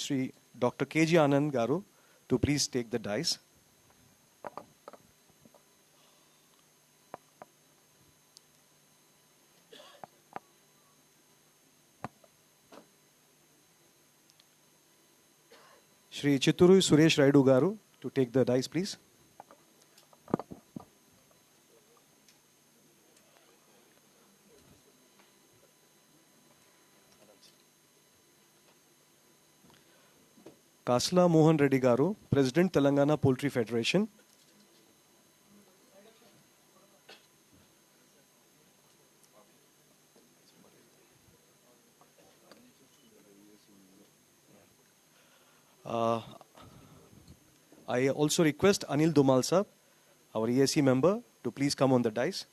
Shri Dr. K.G. Anand Garu to please take the dice. Shri Chitturu Suresh Raidu Garu to take the dice, please. Kasla Mohan Reddy Garu, President Telangana Poultry Federation. I also request Anil Dumal sir, our EAC member, to please come on the dice.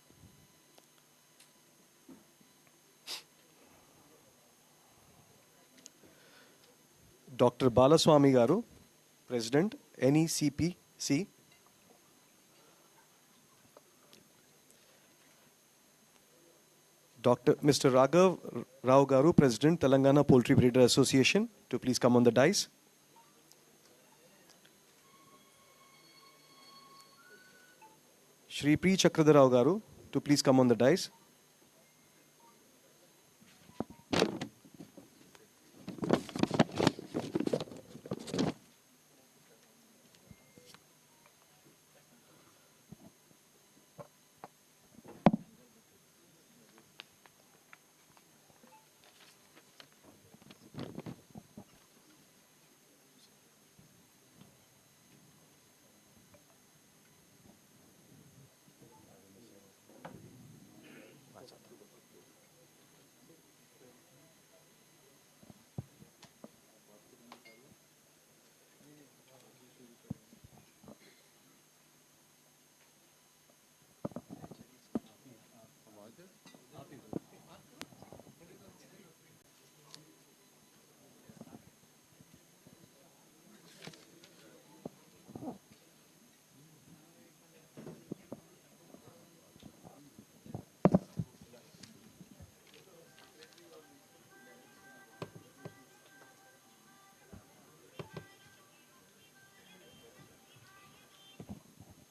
Dr. Balaswamy Garu, President, NECP. Mr. Raghav Rao Garu, President, Telangana Poultry Breeder Association, to please come on the dice. Shri P. Chakradarao Garu, to please come on the dice.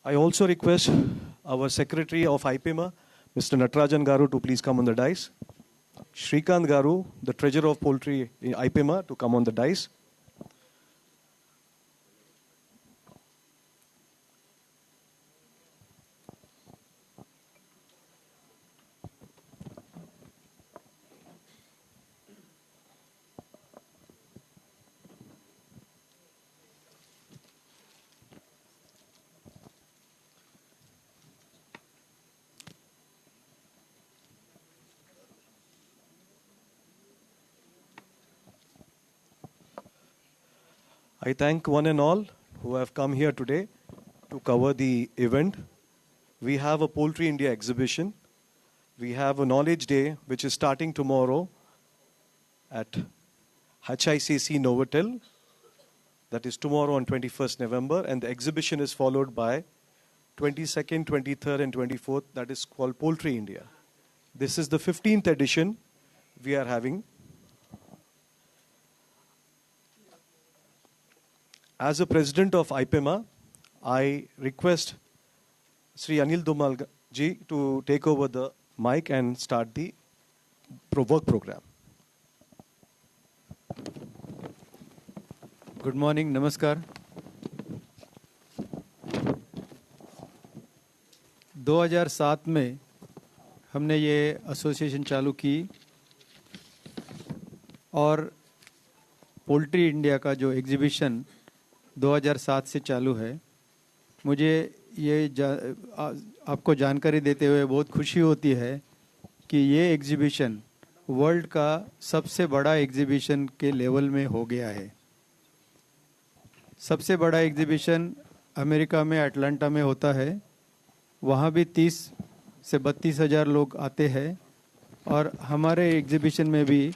I also request our Secretary of IPEMA, Mr. Natarajan Garu, to please come on the dice. Shrikant Garu, the Treasurer of Poultry in IPEMA, to come on the dice. I thank one and all who have come here today to cover the event. We have a Poultry India exhibition. We have a Knowledge Day, which is starting tomorrow at HICC Novotel. That is tomorrow on 21st November. And the exhibition is followed by 22nd, 23rd, and 24th. That is called Poultry India. This is the 15th edition we are having. As a president of IPEMA, I request Sri Anil Dumal ji to take over the mic and start the work program. Good morning, namaskar. 2007 में हमने ये association चालू की और poultry India का जो exhibition 2007 से चालू है। मुझे ये आपको जानकारी देते हुए बहुत खुशी होती है कि ये एग्जीबिशन वर्ल्ड का सबसे बड़ा एग्जीबिशन के लेवल में हो गया है। सबसे बड़ा एग्जीबिशन अमेरिका में अटलांटा में होता है, वहाँ भी 30 से 32 हज़ार लोग आते हैं और हमारे एग्जीबिशन में भी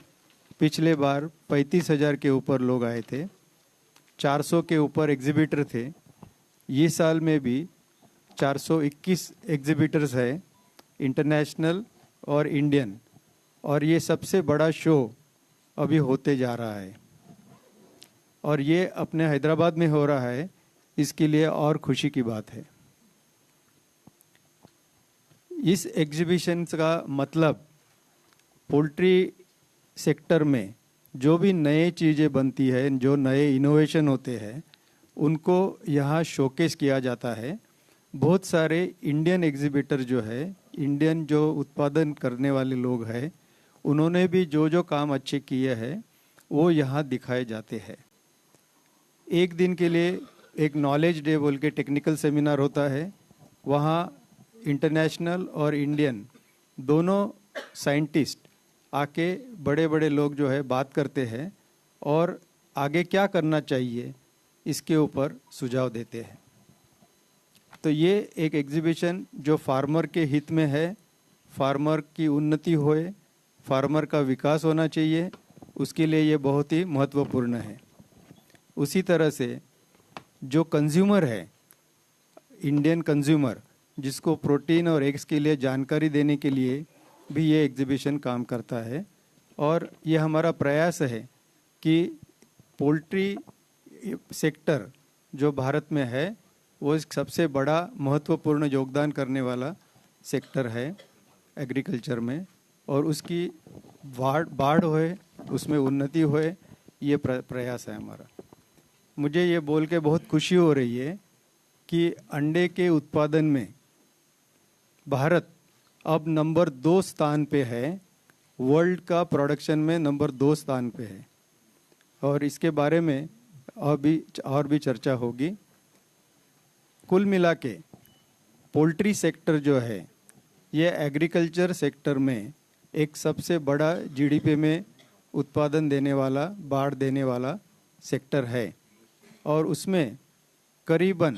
पिछले बार 35 हज़ार के ऊपर लोग आए थे, 400 के ऊपर एग्जीबिटर थे। ये साल में भी 421 एग्जीबिटर्स हैं, इंटरनेशनल और इंडियन, और ये सबसे बड़ा शो अभी होते जा रहा है। और ये अपने हैदराबाद में हो रहा है, इसके लिए और खुशी की बात है। इस एग्जीबिशन का मतलब पोल्ट्री सेक्टर में जो भी नए चीज़ें बनती है, जो नए इनोवेशन होते हैं, उनको यहाँ शोकेस किया जाता है। बहुत सारे इंडियन एग्जीबिटर जो है, इंडियन जो उत्पादन करने वाले लोग हैं, उन्होंने भी जो जो काम अच्छे किए हैं वो यहाँ दिखाए जाते हैं। एक दिन के लिए एक नॉलेज डे बोल के टेक्निकल सेमिनार होता है। वहाँ इंटरनेशनल और इंडियन दोनों साइंटिस्ट आके बड़े बड़े लोग जो है बात करते हैं और आगे क्या करना चाहिए इसके ऊपर सुझाव देते हैं। तो ये एक एग्जीबिशन जो फार्मर के हित में है, फार्मर की उन्नति होए, फार्मर का विकास होना चाहिए, उसके लिए ये बहुत ही महत्वपूर्ण है। उसी तरह से जो कंज्यूमर है, इंडियन कंज्यूमर, जिसको प्रोटीन और एग्स के लिए जानकारी देने के लिए भी ये एग्जीबिशन काम करता है। और ये हमारा प्रयास है कि पोल्ट्री सेक्टर जो भारत में है वो एक सबसे बड़ा महत्वपूर्ण योगदान करने वाला सेक्टर है एग्रीकल्चर में, और उसकी बाढ़ होए, उसमें उन्नति होए, ये प्रयास है हमारा। मुझे ये बोल के बहुत खुशी हो रही है कि अंडे के उत्पादन में भारत अब नंबर 2 स्थान पे है, वर्ल्ड का प्रोडक्शन में नंबर 2 स्थान पे है। और इसके बारे में और भी चर्चा होगी। कुल मिला के पोल्ट्री सेक्टर जो है ये एग्रीकल्चर सेक्टर में एक सबसे बड़ा जीडीपी में उत्पादन देने वाला, बाढ़ देने वाला सेक्टर है। और उसमें करीबन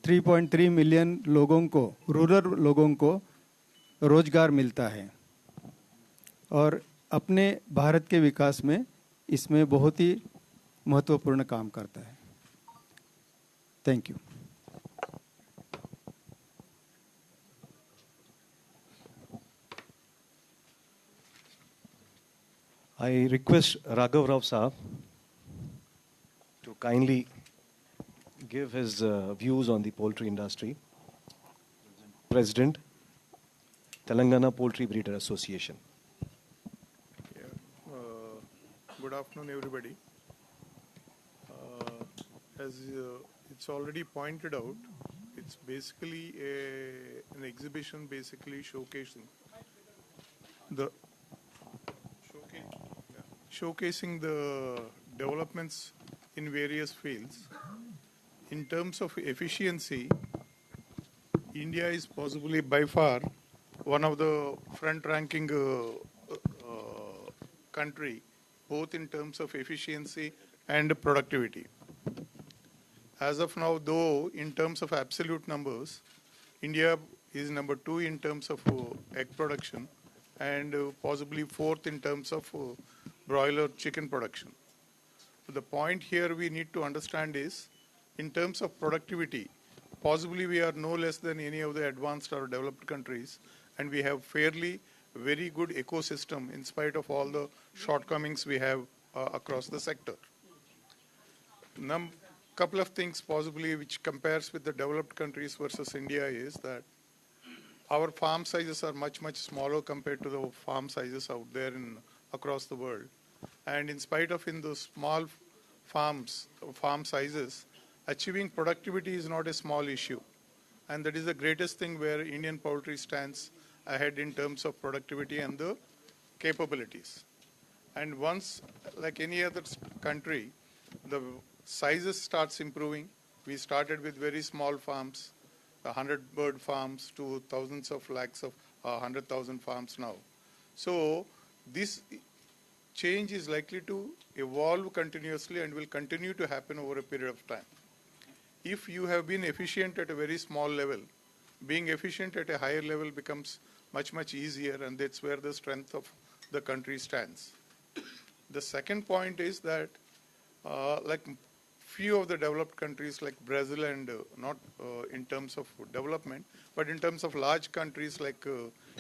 3.3 मिलियन लोगों को, रूरल लोगों को रोजगार मिलता है और अपने भारत के विकास में इसमें बहुत ही महत्वपूर्ण काम करता है। Thank you. I request Raghav Rao Saab to kindly give his views on the poultry industry. President, Telangana Poultry Breeder Association. Good afternoon, everybody. As it's already pointed out, it's basically an exhibition, basically showcasing the developments in various fields. In terms of efficiency, India is possibly by far one of the front-ranking country, both in terms of efficiency and productivity. As of now, though, in terms of absolute numbers, India is number 2 in terms of egg production and possibly 4th in terms of broiler chicken production. The point here we need to understand is, in terms of productivity, possibly we are no less than any of the advanced or developed countries, and we have fairly very good ecosystem in spite of all the shortcomings we have across the sector. Couple of things possibly which compares with the developed countries versus India is that our farm sizes are much smaller compared to the farm sizes out there across the world. And in spite of in those small farm sizes, achieving productivity is not a small issue. And that is the greatest thing where Indian poultry stands ahead in terms of productivity and the capabilities. And once, like any other country, the sizes starts improving. We started with very small farms, 100 bird farms to thousands of lakhs of 100,000 farms now. So this change is likely to evolve continuously and will continue to happen over a period of time. If you have been efficient at a very small level, being efficient at a higher level becomes much easier, and that's where the strength of the country stands. The second point is that like few of the developed countries like Brazil and not in terms of development, but in terms of large countries like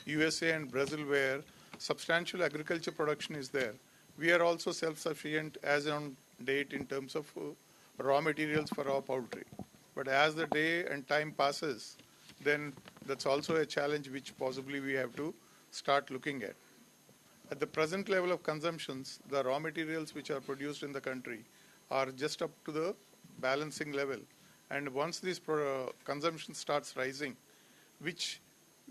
USA and Brazil where substantial agriculture production is there, we are also self-sufficient as on date in terms of raw materials for our poultry. But as the day and time passes, then that's also a challenge which possibly we have to start looking at. At the present level of consumptions, the raw materials which are produced in the country are just up to the balancing level. And once this consumption starts rising, which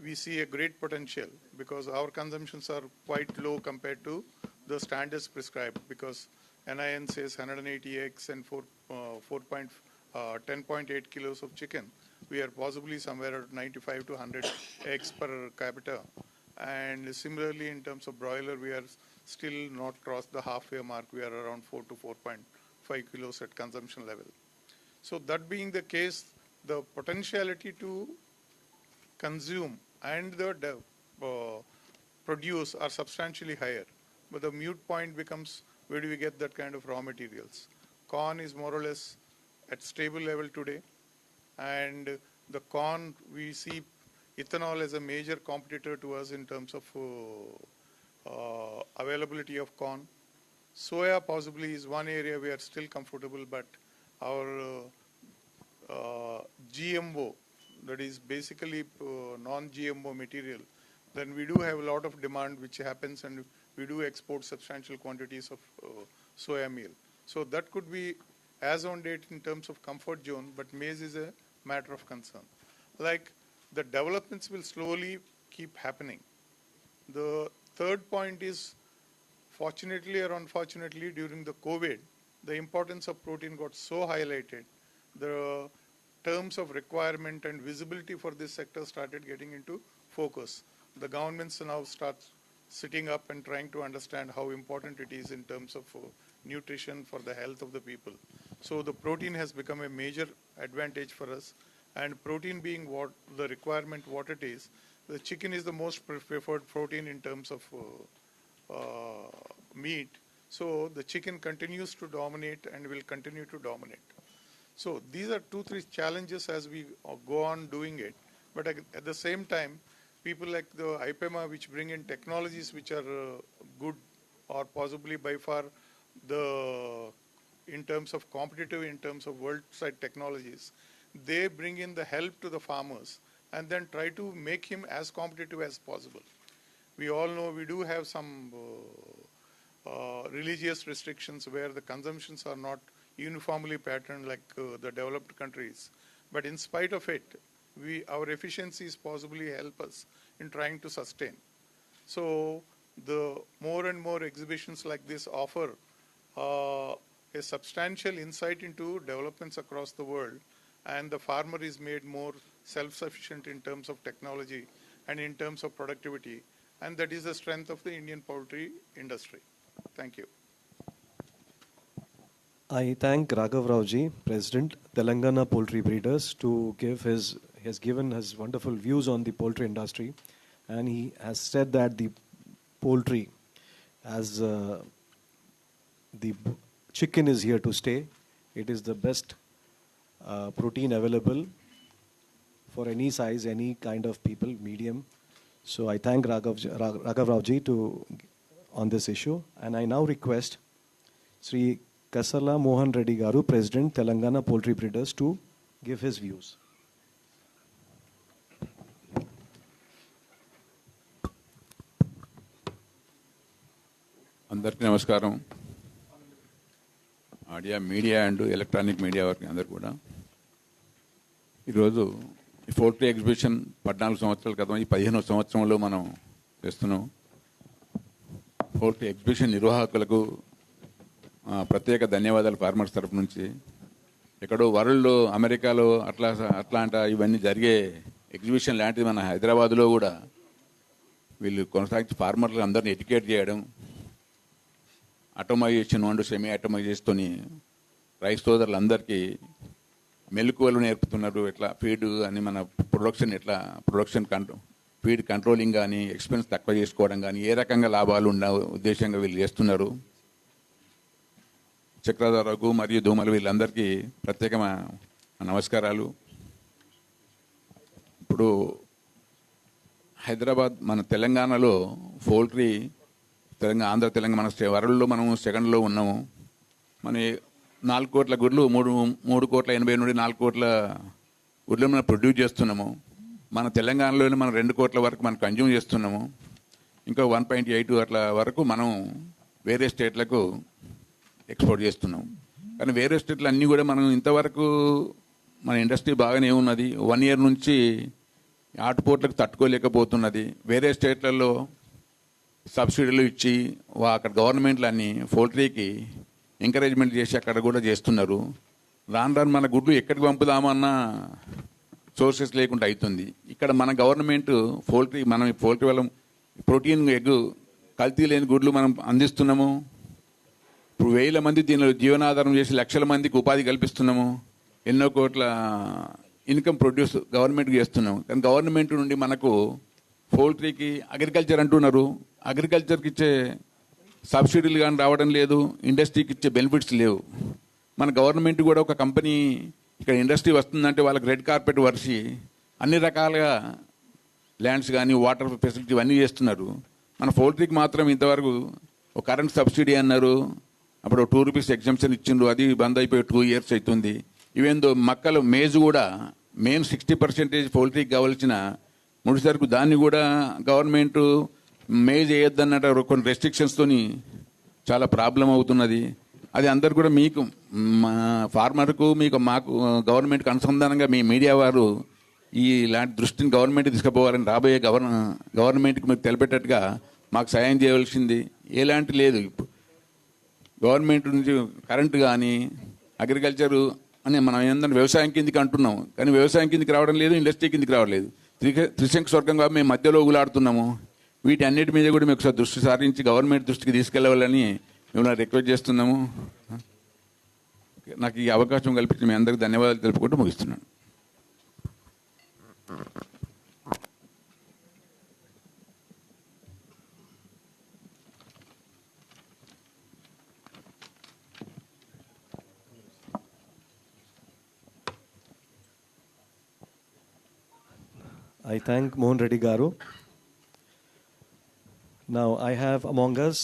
we see a great potential, because our consumptions are quite low compared to the standards prescribed, because NIN says 180 eggs and 10.8 kilos of chicken. We are possibly somewhere at 95 to 100 eggs per capita. And similarly, in terms of broiler, we are still not crossed the halfway mark. We are around 4 to 4.5 kilos at consumption level. So that being the case, the potentiality to consume and the produce are substantially higher. But the mute point becomes, where do we get that kind of raw materials? Corn is more or less at stable level today. And the corn, we see ethanol as a major competitor to us in terms of availability of corn. Soya possibly is one area we are still comfortable, but our GMO, that is basically non-GMO material, then we do have a lot of demand which happens, and we do export substantial quantities of soya meal. So that could be as on date in terms of comfort zone, but maize is a matter of concern. Like, the developments will slowly keep happening. The third point is, fortunately or unfortunately, during the COVID, the importance of protein got so highlighted. The terms of requirement and visibility for this sector started getting into focus. The governments now start sitting up and trying to understand how important it is in terms of nutrition for the health of the people. So the protein has become a major advantage for us. And protein being what the requirement, what it is, the chicken is the most preferred protein in terms of meat. So the chicken continues to dominate and will continue to dominate. So these are 2-3 challenges as we go on doing it. But at the same time, people like the IPEMA, which bring in technologies which are good or possibly by far in terms of competitive, in terms of world-side technologies, they bring in the help to the farmers and then try to make him as competitive as possible. We all know we do have some religious restrictions where the consumptions are not uniformly patterned like the developed countries. But in spite of it, our efficiencies possibly help us in trying to sustain. So the more and more exhibitions like this offer a substantial insight into developments across the world, and the farmer is made more self-sufficient in terms of technology and in terms of productivity. And that is the strength of the Indian poultry industry. Thank you. I thank Raghav Raoji, President, Telangana Poultry Breeders, to give he has given his wonderful views on the poultry industry. And he has said that the poultry, as the chicken is here to stay. It is the best protein available for any size, any kind of people, medium. So I thank Raghav Raoji on this issue. And I now request Sri Kasala Mohan Reddy Garu, President, Telangana Poultry Breeders, to give his views. అందరికీ నమస్కారం. Audio media and electronic media వారికి అందరు కూడా ఈరోజు ఈ poultry exhibition 14 సంవత్సరాల క్రితం ఈ 15వ సంవత్సరంలో మనం చేస్తున్నాం. పోల్ట్రీ ఎగ్జిబిషన్ నిర్వాహకులకు ప్రత్యేక ధన్యవాదాలు ఫార్మర్స్ తరఫు నుంచి. ఎక్కడో వరల్డ్లో అమెరికాలో అట్లాంటా ఇవన్నీ జరిగే ఎగ్జిబిషన్ లాంటిది మన హైదరాబాద్లో కూడా వీళ్ళు కొనసాగించి ఫార్మర్లు అందరినీ ఎడ్యుకేట్ చేయడం, ఆటోమైజేషన్ అండ్ సెమీ ఆటోమైజేషన్తోని రైస్ సోదరులందరికీ మెలకువలు నేర్పుతున్నారు. ఎట్లా ఫీడ్ అని మన ప్రొడక్షన్ ఫీడ్ కంట్రోలింగ్ కానీ, ఎక్స్పెన్స్ తక్కువ చేసుకోవడం కానీ, ఏ రకంగా లాభాలు ఉన్న ఉద్దేశంగా వీళ్ళు చేస్తున్నారు. చక్రధరకు మరియు దోమలు వీళ్ళందరికీ ప్రత్యేకమైన నమస్కారాలు. ఇప్పుడు హైదరాబాద్ మన తెలంగాణలో పోల్ట్రీ ఆంధ్ర తెలంగాణ మన వరల్డ్లో మనం సెకండ్లో ఉన్నాము. మన 4 కోట్ల గుడ్లు 3 కోట్ల 80 నుండి 4 కోట్ల గుడ్లు మనం ప్రొడ్యూస్ చేస్తున్నాము. మన తెలంగాణలోనే మనం 2 కోట్ల వరకు మనం కన్జ్యూమ్ చేస్తున్నాము. ఇంకా 1.8 అట్లా వరకు మనం వేరే స్టేట్లకు ఎక్స్పోర్ట్ చేస్తున్నాం. కానీ వేరే స్టేట్లు అన్నీ కూడా మనం ఇంతవరకు మన ఇండస్ట్రీ బాగానే ఉన్నది. 1 ఇయర్ నుంచి ఆటుపోట్లకు తట్టుకోలేకపోతున్నది. వేరే స్టేట్లలో సబ్సిడీలు ఇచ్చి అక్కడ గవర్నమెంట్లు అన్నీ పౌల్ట్రీకి ఎంకరేజ్మెంట్ చేసి అక్కడ కూడా చేస్తున్నారు. రాను మన గుడ్లు ఎక్కడికి పంపుదామన్నా సోర్సెస్ లేకుండా అవుతుంది. ఇక్కడ మన గవర్నమెంట్ మనం పౌల్ట్రీ వల్ల ప్రోటీన్ ఎగ్ కల్తీ లేని గుడ్లు మనం అందిస్తున్నాము. ఇప్పుడు 1000 మంది దీనిలో జీవనాధారం చేసి లక్షల మందికి ఉపాధి కల్పిస్తున్నాము. ఎన్నో కోట్ల ఇన్కమ్ ప్రొడ్యూస్ గవర్నమెంట్కి చేస్తున్నాము. కానీ గవర్నమెంట్ నుండి మనకు పౌల్ట్రీకి అగ్రికల్చర్ అంటున్నారు. అగ్రికల్చర్కి ఇచ్చే సబ్సిడీలు కానీ రావడం లేదు. ఇండస్ట్రీకి ఇచ్చే బెనిఫిట్స్ లేవు. మన గవర్నమెంట్ కూడా ఒక కంపెనీ ఇక్కడ ఇండస్ట్రీ వస్తుందంటే వాళ్ళకి రెడ్ కార్పెట్ వర్షి అన్ని రకాలుగా ల్యాండ్స్ కానీ వాటర్ ఫెసిలిటీ ఇవన్నీ చేస్తున్నారు. మన పౌల్ట్రీకి మాత్రం ఇంతవరకు ఒక కరెంట్ సబ్సిడీ అన్నారు. అప్పుడు 2 రూపీస్ ఎగ్జంప్షన్ ఇచ్చిండ్రు. అది బంద్ అయిపోయి 2 ఇయర్స్ అవుతుంది. ఈవెందో మక్కలు మేజ్ కూడా మెయిన్ 60% పౌల్ట్రీకి కావాల్సిన ముడి సరుకు దాన్ని కూడా గవర్నమెంట్ మేజ్ వేయొద్దన్నట్టు కొన్ని రెస్ట్రిక్షన్స్తోని చాలా ప్రాబ్లం అవుతున్నది. అది అందరు కూడా మీకు మా ఫార్మర్కు మాకు గవర్నమెంట్కి అనుసంధానంగా మీ మీడియా వారు ఇలాంటి దృష్టిని గవర్నమెంట్ తీసుకుపోవాలని రాబోయే గవర్నమెంట్కి మీకు తెలిపేటట్టుగా మాకు సాయం చేయవలసింది. ఎలాంటి లేదు. ఇప్పుడు గవర్నమెంట్ నుంచి కరెంటు కానీ అగ్రికల్చరు అని మనం ఏంటంటే వ్యవసాయం కిందికి అంటున్నాం. కానీ వ్యవసాయం కిందికి రావడం లేదు, ఇండస్ట్రీ కిందికి రావట్లేదు. త్రిశంకు స్వర్గంగా మేము మధ్యలో ఊలాడుతున్నాము. వీటి అన్నిటి మీద కూడా మీకు దృష్టి సారించి గవర్నమెంట్ దృష్టికి తీసుకెళ్లవాలని మిమ్మల్ని రిక్వెస్ట్ చేస్తున్నాము. నాకు ఈ అవకాశం కల్పించి మీ అందరికీ ధన్యవాదాలు తెలుపుకుంటూ ముగిస్తున్నాను. I thank Mohan Reddy Garu. Now I have among us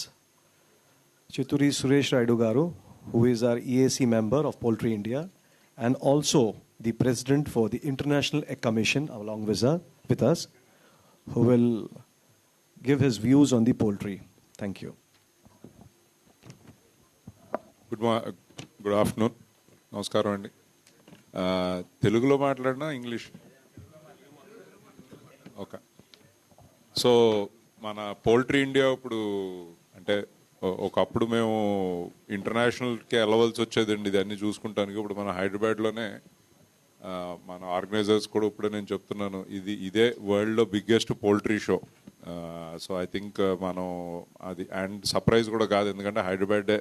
Chituri Suresh Raidu Garu, who is our EAC member of Poultry India and also the president for the International Egg Commission along with us, who will give his views on the poultry. Thank you. Good afternoon. Namaskaram andi. Telugulo maatladna English? Okay. So మన poultry India ఇప్పుడు అంటే ఒకప్పుడు మేము ఇంటర్నేషనల్కి వెళ్ళవలసి వచ్చేదండి ఇది అన్ని చూసుకుంటానికి. ఇప్పుడు మన హైదరాబాద్లోనే మన ఆర్గనైజర్స్ కూడా ఇప్పుడే నేను చెప్తున్నాను, ఇదే వరల్డ్లో biggest poultry show. So I think మనం అది అండ్ సర్ప్రైజ్ కూడా కాదు, ఎందుకంటే హైదరాబాదే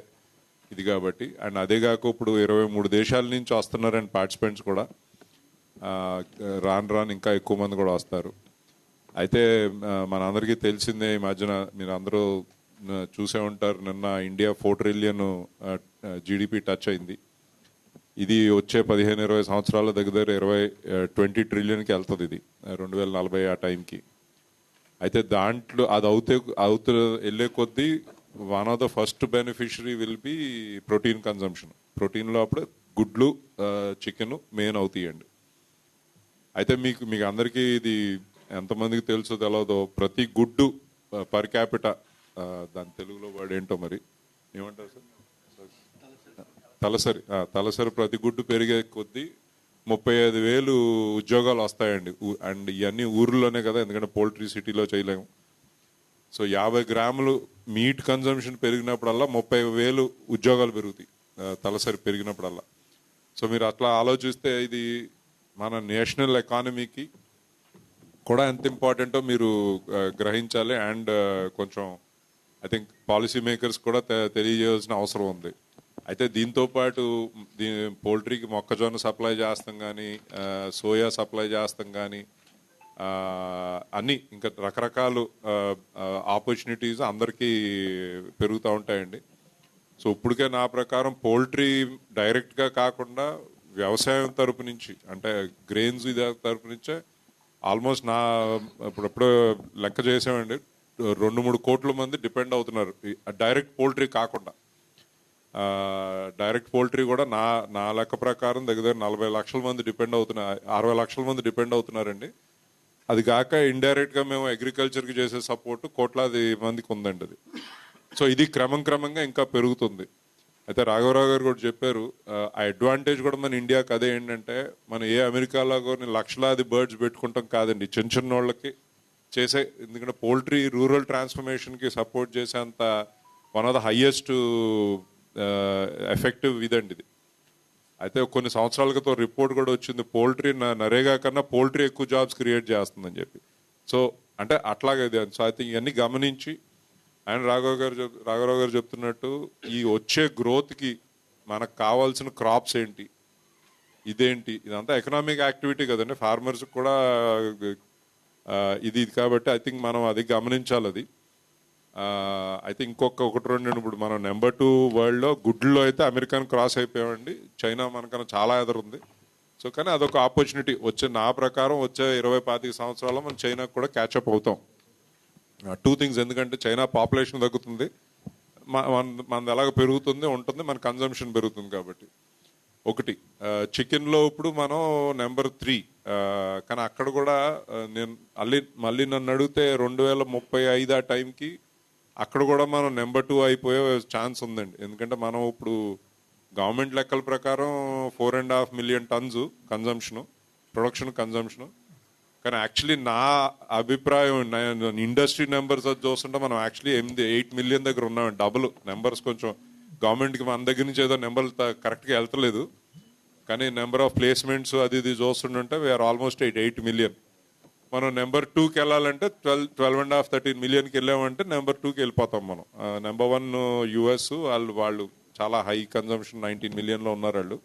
ఇది కాబట్టి. అండ్ అదే కాక ఇప్పుడు 23 దేశాల నుంచి వస్తున్నారండి పార్టిసిపెంట్స్ కూడా. రాను ఇంకా ఎక్కువ మంది కూడా వస్తారు. అయితే మనందరికీ తెలిసిందే, ఈ మధ్యన మీరు అందరూ చూసే ఉంటారు, నిన్న ఇండియా 4 ట్రిలియన్ జీడిపి టచ్ అయింది. ఇది వచ్చే 15-20 సంవత్సరాల దగ్గర 20 ట్రిలియన్కి వెళ్తుంది ఇది 2040 ఆ టైంకి. అయితే దాంట్లో అది అవుతూ వెళ్ళే కొద్దీ one of the first beneficiary will be protein consumption. ప్రోటీన్లో అప్పుడు గుడ్లు చికెన్ మెయిన్ అవుతాయండి. అయితే మీకు అందరికీ ఇది ఎంతమందికి తెలుసో తెలియదో, ప్రతి గుడ్డు పర్ క్యాపిటా, దాని తెలుగులో వర్డ్ ఏంటో మరి ఏమంటారు సార్, తలసరి ప్రతి గుడ్డు పెరిగే కొద్దీ 35,000 ఉద్యోగాలు వస్తాయండి. అండ్ ఇవన్నీ ఊర్లోనే కదా, ఎందుకంటే పౌల్ట్రీ సిటీలో చేయలేము. సో 50 గ్రాములు మీట్ కన్జంప్షన్ పెరిగినప్పుడల్లా 30,000 ఉద్యోగాలు పెరుగుతాయి తలసరి పెరిగినప్పుడల్లా. సో మీరు అట్లా ఆలోచిస్తే ఇది మన నేషనల్ ఎకానమీకి కూడా ఎంత ఇంపార్టెంటో మీరు గ్రహించాలి. అండ్ కొంచెం ఐ థింక్ పాలసీ మేకర్స్ కూడా తెలియజేయాల్సిన అవసరం ఉంది. అయితే దీంతోపాటు పౌల్ట్రీకి మొక్కజొన్న సప్లై చేస్తాం కానీ, సోయా సప్లై చేస్తాం కానీ, అన్నీ ఇంకా రకరకాల ఆపర్చునిటీస్ అందరికీ పెరుగుతూ ఉంటాయండి. సో ఇప్పటికే నా ప్రకారం పౌల్ట్రీ డైరెక్ట్గా కాకుండా వ్యవసాయం తరపు నుంచి, అంటే గ్రెయిన్స్ ఇది తరపు నుంచే ఆల్మోస్ట్ ఇప్పుడెప్పుడు లెక్క చేసామండి, 2-3 కోట్ల మంది డిపెండ్ అవుతున్నారు డైరెక్ట్ పౌల్ట్రీ కాకుండా. డైరెక్ట్ పోల్ట్రీ కూడా నా లెక్క ప్రకారం దగ్గర 40 లక్షల మంది డిపెండ్ అవుతున్నారు, 60 లక్షల మంది డిపెండ్ అవుతున్నారండి. అది కాక ఇండైరెక్ట్గా మేము అగ్రికల్చర్కి చేసే సపోర్టు కోట్లాది మందికి ఉందండి అది. సో ఇది క్రమంగా ఇంకా పెరుగుతుంది. అయితే రాఘవరావు గారు కూడా చెప్పారు, ఆ అడ్వాంటేజ్ కూడా మన ఇండియాకి అదే ఏంటంటే, మనం ఏ అమెరికాలో కొన్ని లక్షలాది బర్డ్స్ పెట్టుకుంటాం కాదండి, చిన్న వాళ్ళకి చేసే. ఎందుకంటే పోల్ట్రీ రూరల్ ట్రాన్స్ఫర్మేషన్కి సపోర్ట్ చేసేంత one of the highest effective ఇదండి ఇది. అయితే కొన్ని సంవత్సరాల క్రితం రిపోర్ట్ కూడా వచ్చింది, పోల్ట్రీ నరేగా కన్నా పోల్ట్రీ ఎక్కువ జాబ్స్ క్రియేట్ చేస్తుందని చెప్పి. సో అంటే అట్లాగే ఇది. సో అయితే ఇవన్నీ గమనించి అండ్ రాఘవరావు గారు చెప్తున్నట్టు ఈ వచ్చే గ్రోత్కి మనకు కావాల్సిన క్రాప్స్ ఏంటి, ఇదేంటి, ఇదంతా ఎకనామిక్ యాక్టివిటీ కదండి, ఫార్మర్స్ కూడా ఇది కాబట్టి ఐ థింక్ మనం అది గమనించాలి. అది అయితే ఒకటి రెండు ఇప్పుడు మనం నెంబర్ 2 వరల్డ్లో గుడ్లో అయితే అమెరికాను క్రాస్ అయిపోయామండి. చైనా మనకన్నా చాలా ఎదురుంది. సో కానీ అదొక ఆపర్చునిటీ. నా ప్రకారం వచ్చే 20-25 సంవత్సరాల్లో మనం చైనాకు కూడా క్యాచప్ అవుతాం. 2 థింగ్స్, ఎందుకంటే చైనా పాపులేషన్ తగ్గుతుంది, మనది ఎలాగ పెరుగుతుంది ఉంటుంది, మన కన్జంప్షన్ పెరుగుతుంది కాబట్టి. ఒకటి చికెన్లో ఇప్పుడు మనం నెంబర్ 3, కానీ అక్కడ కూడా నేను మళ్ళీ నన్ను అడిగితే 2035 ఆ టైంకి అక్కడ కూడా మనం నెంబర్ 2 అయిపోయే ఛాన్స్ ఉందండి. ఎందుకంటే మనం ఇప్పుడు గవర్నమెంట్ లెక్కల ప్రకారం 4.5 మిలియన్ టన్స్ ప్రొడక్షన్ కన్జంప్షను. కానీ యాక్చువల్లీ నా అభిప్రాయం, ఇండస్ట్రీ నెంబర్స్ అది చూస్తుంటే మనం యాక్చువల్లీ 8 మిలియన్ దగ్గర ఉన్నామండి. Double numbers. కొంచెం గవర్నమెంట్కి మన దగ్గర నుంచి ఏదో నెంబర్లు కరెక్ట్గా వెళ్తలేదు, కానీ నెంబర్ ఆఫ్ ప్లేస్మెంట్స్ అది ఇది చూస్తుంటే వీఆర్ ఆల్మోస్ట్ 8 మిలియన్. మనం నెంబర్ 2కి వెళ్ళాలంటే 12.5-13 మిలియన్కి వెళ్ళామంటే నెంబర్ 2కి వెళ్ళిపోతాం మనం. నెంబర్ 1 యుఎస్, వాళ్ళు చాలా హై కన్జంప్షన్ 19 మిలియన్లో ఉన్నారు వాళ్ళు.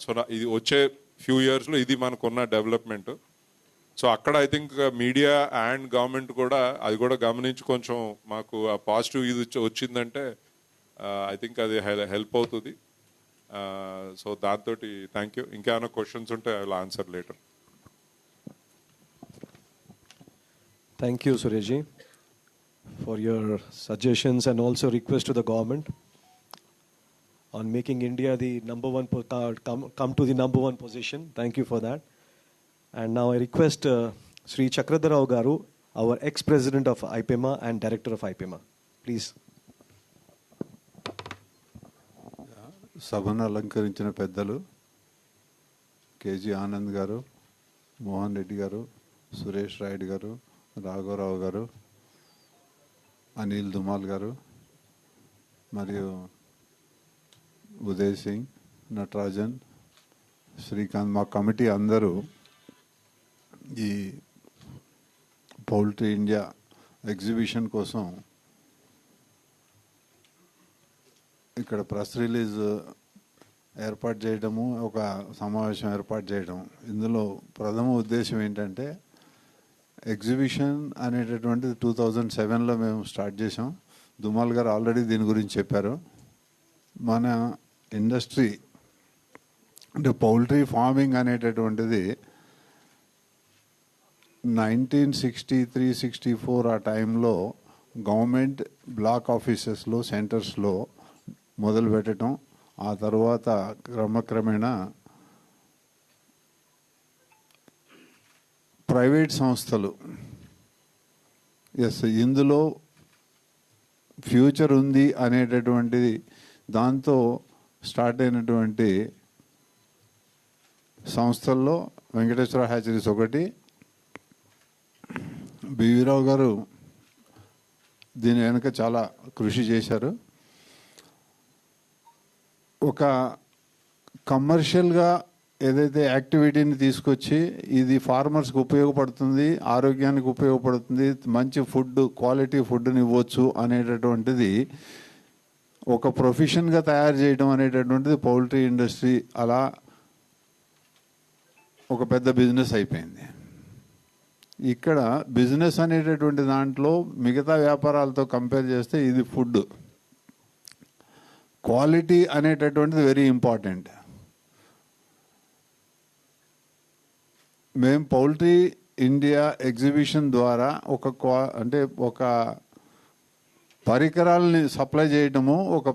సో ఇది వచ్చే ఫ్యూ ఇయర్స్లో ఇది మనకున్న డెవలప్మెంట్. సో అక్కడ I think media and government కూడా అది కూడా గమనించి కొంచెం మాకు ఆ పాజిటివ్ ఇది వచ్చిందంటే ఐ థింక్ అది హెల్ప్ అవుతుంది. సో దాంతో థ్యాంక్ యూ. ఇంకేమైనా క్వశ్చన్స్ ఉంటే I will answer later. Thank you, Sureshji, for your suggestions and also request to the government on making India the number 1 come to the number 1 position. Thank you for that. And now I request Sri Chakradharao Garu, our ex-president of IPEMA and director of IPEMA. Please. సభను అలంకరించిన పెద్దలు KG Anand గారు, మోహన్ రెడ్డి గారు, సురేష్ రాయుడు గారు, రాఘవరావు గారు, అనిల్ దుమాల్ గారు, మరియు ఉదయ్ సింగ్, నటరాజన్, శ్రీకాంత్, మా కమిటీ అందరూ ఈ పౌల్ట్రీ ఇండియా ఎగ్జిబిషన్ కోసం ఇక్కడ ప్రెస్ రిలీజ్ ఏర్పాటు చేయడము, ఒక సమావేశం ఏర్పాటు చేయడం. ఇందులో ప్రథమ ఉద్దేశం ఏంటంటే, ఎగ్జిబిషన్ అనేటటువంటిది 2007లో మేము స్టార్ట్ చేసాం. దుమాల్ గారు ఆల్రెడీ దీని గురించి చెప్పారు. మన ఇండస్ట్రీ అంటే పౌల్ట్రీ ఫార్మింగ్ అనేటటువంటిది 1963-64 ఆ టైంలో గవర్నమెంట్ బ్లాక్ ఆఫీసెస్లో, సెంటర్స్లో మొదలు పెట్టడం, ఆ తర్వాత క్రమక్రమేణా ప్రైవేట్ సంస్థలు ఇందులో ఫ్యూచర్ ఉంది అనేటటువంటిది దాంతో స్టార్ట్ అయినటువంటి సంస్థల్లో వెంకటేశ్వర హ్యాచరీస్ ఒకటి. బివిరావు గారు దీని వెనుక చాలా కృషి చేశారు. ఒక కమర్షియల్గా ఏదైతే యాక్టివిటీని తీసుకొచ్చి ఇది ఫార్మర్స్కి ఉపయోగపడుతుంది, ఆరోగ్యానికి ఉపయోగపడుతుంది, మంచి ఫుడ్, క్వాలిటీ ఫుడ్ని ఇవ్వచ్చు అనేటటువంటిది ఒక ప్రొఫెషన్గా తయారు చేయడం అనేటటువంటిది పౌల్ట్రీ ఇండస్ట్రీ అలా ఒక పెద్ద బిజినెస్ అయిపోయింది. ఇక్కడ బిజినెస్ అనేటటువంటి దాంట్లో మిగతా వ్యాపారాలతో కంపేర్ చేస్తే ఇది ఫుడ్ క్వాలిటీ అనేటటువంటిది వెరీ ఇంపార్టెంట్. మేము పౌల్ట్రీ ఇండియా ఎగ్జిబిషన్ ద్వారా ఒక పరికరాలని సప్లై చేయటము, ఒక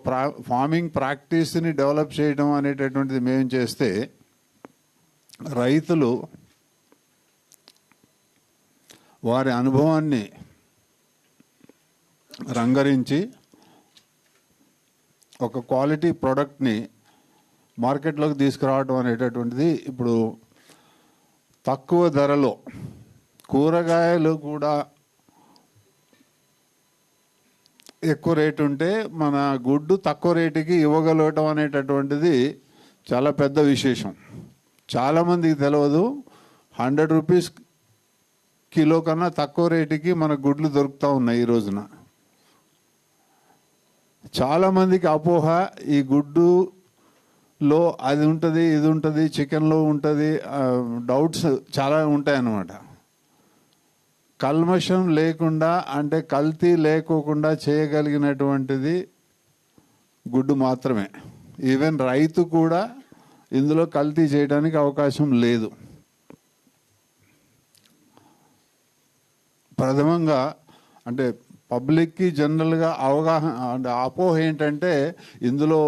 ఫార్మింగ్ ప్రాక్టీస్ని డెవలప్ చేయడం అనేటటువంటిది మేము చేస్తే రైతులు వారి అనుభవాన్ని రంగరించి ఒక క్వాలిటీ ప్రోడక్ట్ని మార్కెట్లోకి తీసుకురావడం అనేటటువంటిది ఇప్పుడు తక్కువ ధరలో కూరగాయలు కూడా ఎక్కువ రేటు ఉంటే మన గుడ్డు తక్కువ రేటుకి ఇవ్వగలగటం అనేటటువంటిది చాలా పెద్ద విశేషం. చాలామందికి తెలియదు. 100 రూపీస్ కిలో కన్నా తక్కువ రేటుకి మన గుడ్లు దొరుకుతూ ఉన్నాయి ఈ రోజున. చాలామందికి అపోహ, ఈ గుడ్డులో అది ఉంటుంది, ఇది ఉంటుంది, చికెన్లో ఉంటుంది, డౌట్స్ చాలా ఉంటాయన్నమాట. కల్మషం లేకుండా అంటే కల్తీ లేకోకుండా చేయగలిగినటువంటిది గుడ్డు మాత్రమే. ఈవెన్ రైతు కూడా ఇందులో కల్తీ చేయడానికి అవకాశం లేదు. ప్రథమంగా అంటే పబ్లిక్కి జనరల్గా అవగాహన అంటే అపోహ ఏంటంటే ఇందులో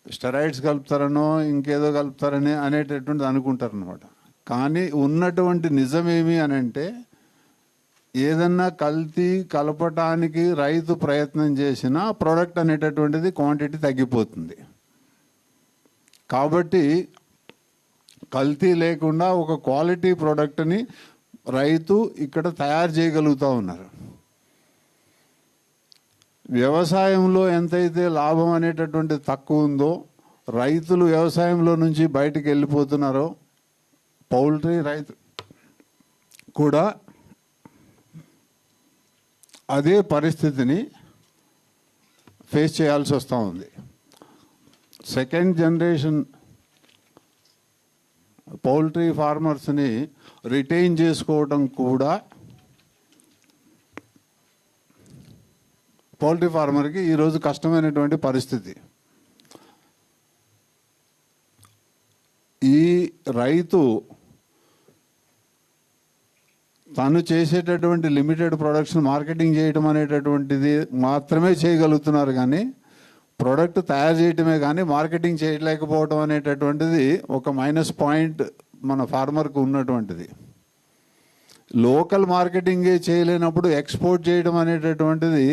స్టెరాయిడ్స్ కలుపుతారనో ఇంకేదో కలుపుతారని అనేటటువంటిది అనుకుంటారు అనమాట. కానీ ఉన్నటువంటి నిజమేమి అని అంటే ఏదన్నా కల్తీ కలపటానికి రైతు ప్రయత్నం చేసినా ప్రోడక్ట్ అనేటటువంటిది క్వాంటిటీ తగ్గిపోతుంది. కాబట్టి కల్తీ లేకుండా ఒక క్వాలిటీ ప్రోడక్ట్ని రైతు ఇక్కడ తయారు చేయగలుగుతూ ఉన్నారు. వ్యవసాయంలో ఎంతైతే లాభం అనేటటువంటి తక్కువ ఉందో, రైతులు వ్యవసాయంలో నుంచి బయటికి వెళ్ళిపోతున్నారో, పౌల్ట్రీ రైతు కూడా అదే పరిస్థితిని ఫేస్ చేయాల్సి వస్తూ ఉంది. సెకండ్ జనరేషన్ పౌల్ట్రీ ఫార్మర్స్ని రిటైన్ చేసుకోవడం కూడా పౌల్ట్రీ ఫార్మర్కి ఈరోజు కష్టమైనటువంటి పరిస్థితి. ఈ రైతు తను చేసేటటువంటి లిమిటెడ్ ప్రొడక్షన్ మార్కెటింగ్ చేయటం అనేటటువంటిది మాత్రమే చేయగలుగుతున్నారు, కానీ ప్రోడక్ట్ తయారు చేయటమే కానీ మార్కెటింగ్ చేయలేకపోవడం అనేటటువంటిది ఒక మైనస్ పాయింట్ మన ఫార్మర్కు ఉన్నటువంటిది. లోకల్ మార్కెటింగే చేయలేనప్పుడు ఎక్స్పోర్ట్ చేయడం అనేటటువంటిది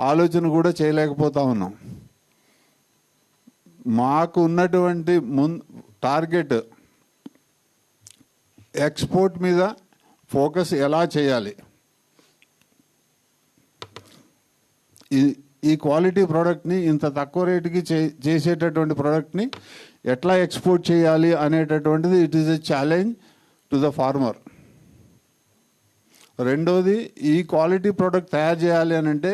ఆలోచన కూడా చేయలేకపోతా ఉన్నాం. మాకు ఉన్నటువంటి టార్గెట్ ఎక్స్పోర్ట్ మీద ఫోకస్ ఎలా చేయాలి, ఈ క్వాలిటీ ప్రోడక్ట్ని ఇంత తక్కువ రేటుకి చేసేటటువంటి ప్రోడక్ట్ని ఎట్లా ఎక్స్పోర్ట్ చేయాలి అనేటటువంటిది it is a challenge to the farmer. రెండోది, ఈ క్వాలిటీ ప్రోడక్ట్ తయారు చేయాలి అని అంటే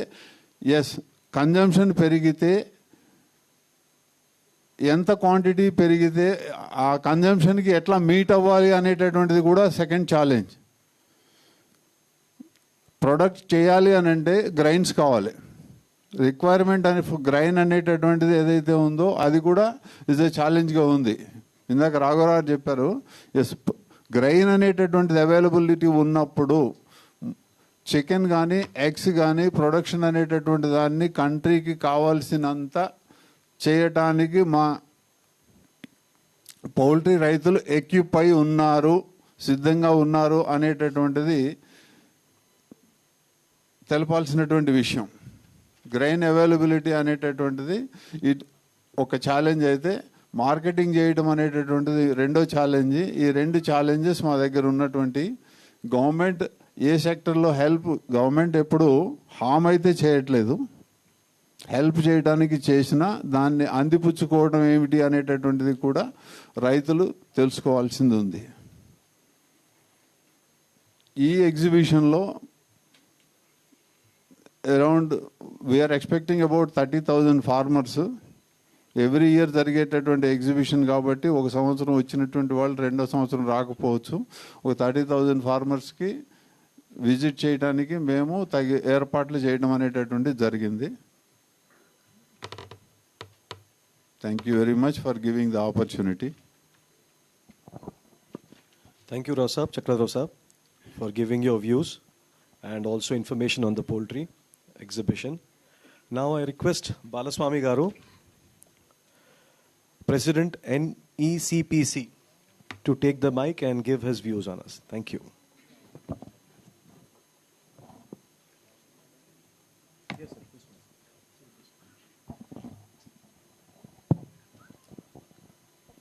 ఎస్ కన్జంప్షన్ పెరిగితే, ఎంత క్వాంటిటీ పెరిగితే ఆ కన్జంప్షన్కి ఎట్లా మీట్ అవ్వాలి అనేటటువంటిది కూడా సెకండ్ ఛాలెంజ్. ప్రొడక్ట్ చేయాలి అని అంటే గ్రైన్స్ కావాలి. రిక్వైర్మెంట్ అని గ్రైన్ అనేటటువంటిది ఏదైతే ఉందో అది కూడా ఇస్ ఏ ఛాలెంజ్గా ఉంది. ఇందాక రాఘవరావు చెప్పారు, ఎస్ గ్రైన్ అనేటటువంటిది అవైలబిలిటీ ఉన్నప్పుడు చికెన్ కానీ ఎగ్స్ కానీ ప్రొడక్షన్ అనేటటువంటి దాన్ని కంట్రీకి కావాల్సినంత చేయటానికి మా పౌల్ట్రీ రైతులు ఎక్విప్ అయి ఉన్నారు, సిద్ధంగా ఉన్నారు అనేటటువంటిది తెలపాల్సినటువంటి విషయం. గ్రైన్ అవైలబిలిటీ అనేటటువంటిది ఒక ఛాలెంజ్ అయితే, మార్కెటింగ్ చేయడం అనేటటువంటిది రెండో ఛాలెంజ్. ఈ రెండు ఛాలెంజెస్ మా దగ్గర ఉన్నటువంటి. గవర్నమెంట్ ఏ సెక్టర్లో గవర్నమెంట్ ఎప్పుడు హామ్ అయితే చేయట్లేదు, హెల్ప్ చేయడానికి చేసినా దాన్ని అందిపుచ్చుకోవడం ఏమిటి అనేటటువంటిది కూడా రైతులు తెలుసుకోవాల్సింది ఉంది. ఈ ఎగ్జిబిషన్లో around we are expecting about 30,000 farmers. Every year జరిగేటటువంటి ఎగ్జిబిషన్ కాబట్టి ఒక సంవత్సరం వచ్చినటువంటి వాళ్ళు రెండో సంవత్సరం రాకపోవచ్చు. ఒక 30,000 ఫార్మర్స్కి విజిట్ చేయడానికి మేము ఏర్పాట్లు చేయడం అనేటటువంటిది జరిగింది. Thank you very much for giving the opportunity. Thank you, Rosab, Chakradhar Sahab, for giving your views and also information on the poultry. exhibition. Now I request Balaswamy Garu, President NECPC, to take the mic and give his views on us. Thank you.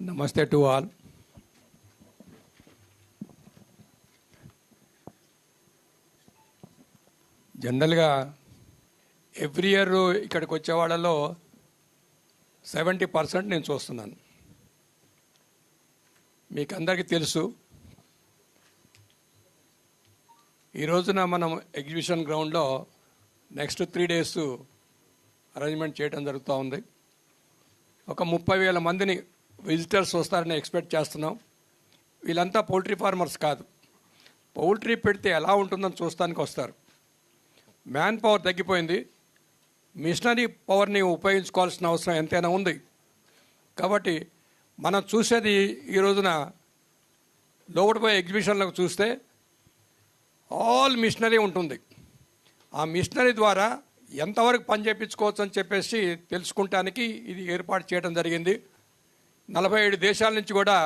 Namaste to all. జనరల్గా every year ఇక్కడికి వచ్చే వాళ్ళలో 70% నేను చూస్తున్నాను. మీకు అందరికీ తెలుసు, ఈ రోజున మనం ఎగ్జిబిషన్ గ్రౌండ్లో నెక్స్ట్ 3 days అరేంజ్మెంట్ చేయడం జరుగుతూ ఉంది. ఒక 30,000 మందిని విజిటర్స్ వస్తారని ఎక్స్పెక్ట్ చేస్తున్నాం. వీళ్ళంతా పౌల్ట్రీ ఫార్మర్స్ కాదు. పౌల్ట్రీ పెడితే ఎలా ఉంటుందని చూస్తానికి వస్తారు. మ్యాన్ పవర్ తగ్గిపోయింది, మిషనరీ పవర్ని ఉపయోగించుకోవాల్సిన అవసరం ఎంతైనా ఉంది. కాబట్టి మనం చూసేది ఈ రోజున లోపల పోయే ఎగ్జిబిషన్లకు చూస్తే ఆల్ మిషనరీ ఉంటుంది. ఆ మిషనరీ ద్వారా ఎంతవరకు పని చేయించుకోవచ్చు అని చెప్పేసి తెలుసుకుంటానికి ఇది ఏర్పాటు చేయడం జరిగింది. 47 దేశాల నుంచి కూడా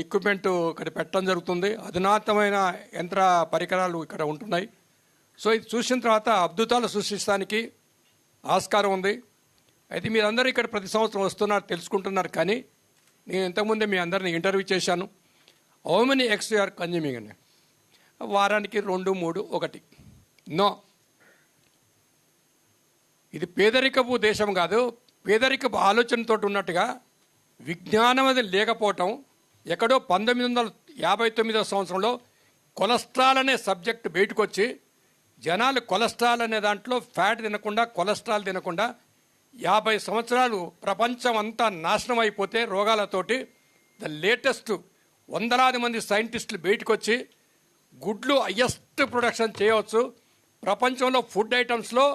ఎక్విప్మెంట్ ఇక్కడ పెట్టడం జరుగుతుంది. అధునాతమైన యంత్ర పరికరాలు ఇక్కడ ఉంటున్నాయి. సో ఇది చూసిన తర్వాత అద్భుతాలు సృష్టించడానికి ఆస్కారం ఉంది. అయితే మీరందరూ ఇక్కడ ప్రతి సంవత్సరం వస్తున్నారు, తెలుసుకుంటున్నారు. కానీ నేను ఇంతకుముందే మీ అందరిని ఇంటర్వ్యూ చేశాను. How many eggs you are consuming అని. వారానికి 2, 3, 1. నో, ఇది పేదరికపు దేశం కాదు. పేదరికపు ఆలోచనతో ఉన్నట్టుగా విజ్ఞానం అది లేకపోవటం. ఎక్కడో 1959 సంవత్సరంలో కొలెస్ట్రాల్ అనే సబ్జెక్ట్ బయటకు వచ్చి జనాలు కొలెస్ట్రాల్ అనే దాంట్లో ఫ్యాట్ తినకుండా, కొలెస్ట్రాల్ తినకుండా 50 సంవత్సరాలు ప్రపంచం అంతా నాశనం అయిపోతే రోగాలతోటి ద లేటెస్ట్ వందలాది మంది సైంటిస్టులు బయటకు వచ్చి గుడ్లు హయ్యెస్ట్ ప్రొడక్షన్ చేయవచ్చు ప్రపంచంలో. ఫుడ్ ఐటమ్స్లో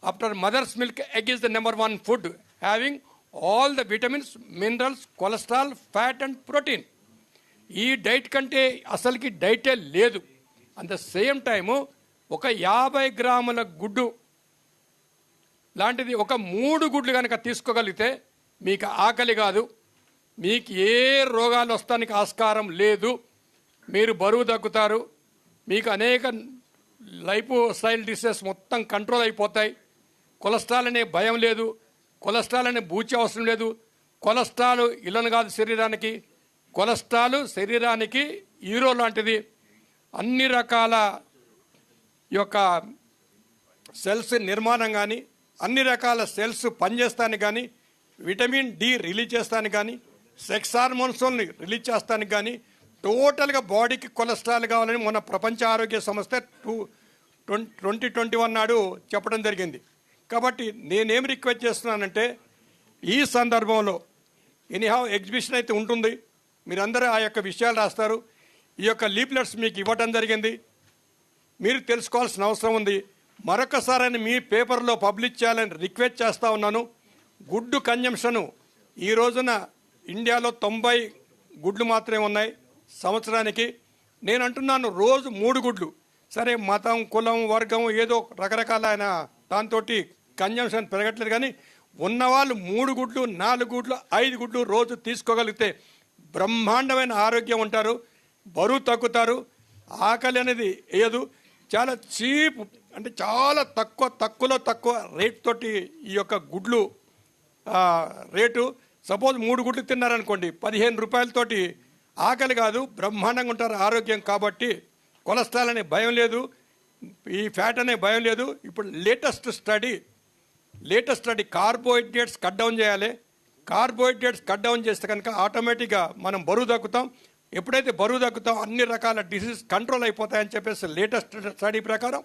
after mother's milk egg is the number 1 food having all the vitamins, minerals, cholesterol, fat and protein. ఈ డైట్ కంటే అసలుకి డైటే లేదు. అట్ ద సేమ్ టైము ఒక 50 గ్రాముల గుడ్డు లాంటిది ఒక 3 గుడ్లు కనుక తీసుకోగలిగితే మీకు ఆకలి కాదు, మీకు ఏ రోగాలు వస్తానికి ఆస్కారం లేదు, మీరు బరువు తగ్గుతారు, మీకు అనేక లైఫ్ స్టైల్ డిసీజెస్ మొత్తం కంట్రోల్ అయిపోతాయి. కొలెస్ట్రాల్ అనే భయం లేదు, కొలెస్ట్రాల్ అనే బూచి అవసరం లేదు. కొలెస్ట్రాల్ ఇళ్ళను కాదు శరీరానికి, కొలెస్ట్రాల్ శరీరానికి హీరో లాంటిది. అన్ని రకాల యొక్క సెల్స్ నిర్మాణం కానీ, అన్ని రకాల సెల్స్ పనిచేస్తానికి కానీ, విటమిన్ డి రిలీజ్ చేస్తానికి కానీ, సెక్స్ హార్మోన్స్ని రిలీజ్ చేస్తానికి కానీ, టోటల్గా బాడీకి కొలెస్ట్రాల్ కావాలని మొన్న ప్రపంచ ఆరోగ్య సంస్థ 2021 నాడు చెప్పడం జరిగింది. కాబట్టి నేనేం రిక్వెస్ట్ చేస్తున్నానంటే ఈ సందర్భంలో ఎనీహౌ ఎగ్జిబిషన్ అయితే ఉంటుంది, మీరందరూ ఆ యొక్క విషయాలు రాస్తారు. ఈ యొక్క లీఫ్లెట్స్ మీకు ఇవ్వడం జరిగింది, మీరు తెలుసుకోవాల్సిన అవసరం ఉంది. మరొకసారి మీ పేపర్లో పబ్లిష్ చేయాలని రిక్వెస్ట్ చేస్తూ ఉన్నాను. గుడ్డు కన్జంప్షను ఈ రోజున ఇండియాలో 90 గుడ్లు మాత్రమే ఉన్నాయి సంవత్సరానికి. నేను అంటున్నాను రోజు 3 గుడ్లు. సరే మతం, కులం, వర్గం ఏదో రకరకాల దాంతో కన్జంప్షన్ పెరగట్లేదు. కానీ ఉన్నవాళ్ళు 3 గుడ్లు, 4 గుడ్లు, 5 గుడ్లు రోజు తీసుకోగలిగితే బ్రహ్మాండమైన ఆరోగ్యం ఉంటారు, బరువు తగ్గుతారు, ఆకలి అనేది వేయదు. చాలా చీప్ అంటే చాలా తక్కువ రేట్ తోటి ఈ యొక్క గుడ్లు రేటు. సపోజ్ 3 గుడ్లు తిన్నారనుకోండి 15 రూపాయలతోటి ఆకలి కాదు, బ్రహ్మాండంగా ఉంటారు, ఆరోగ్యం. కాబట్టి కొలెస్ట్రాల్ అనే భయం లేదు, ఈ ఫ్యాట్ అనే భయం లేదు. ఇప్పుడు latest study carbohydrates cut down చేయాలి. కార్బోహైడ్రేట్స్ కట్ డౌన్ చేస్తే కనుక ఆటోమేటిక్గా మనం బరువు తగ్గుతాం. ఎప్పుడైతే బరువు తగ్గుతాం అన్ని రకాల డిసీజ్ కంట్రోల్ అయిపోతాయని చెప్పేసి లేటెస్ట్ స్టడీ ప్రకారం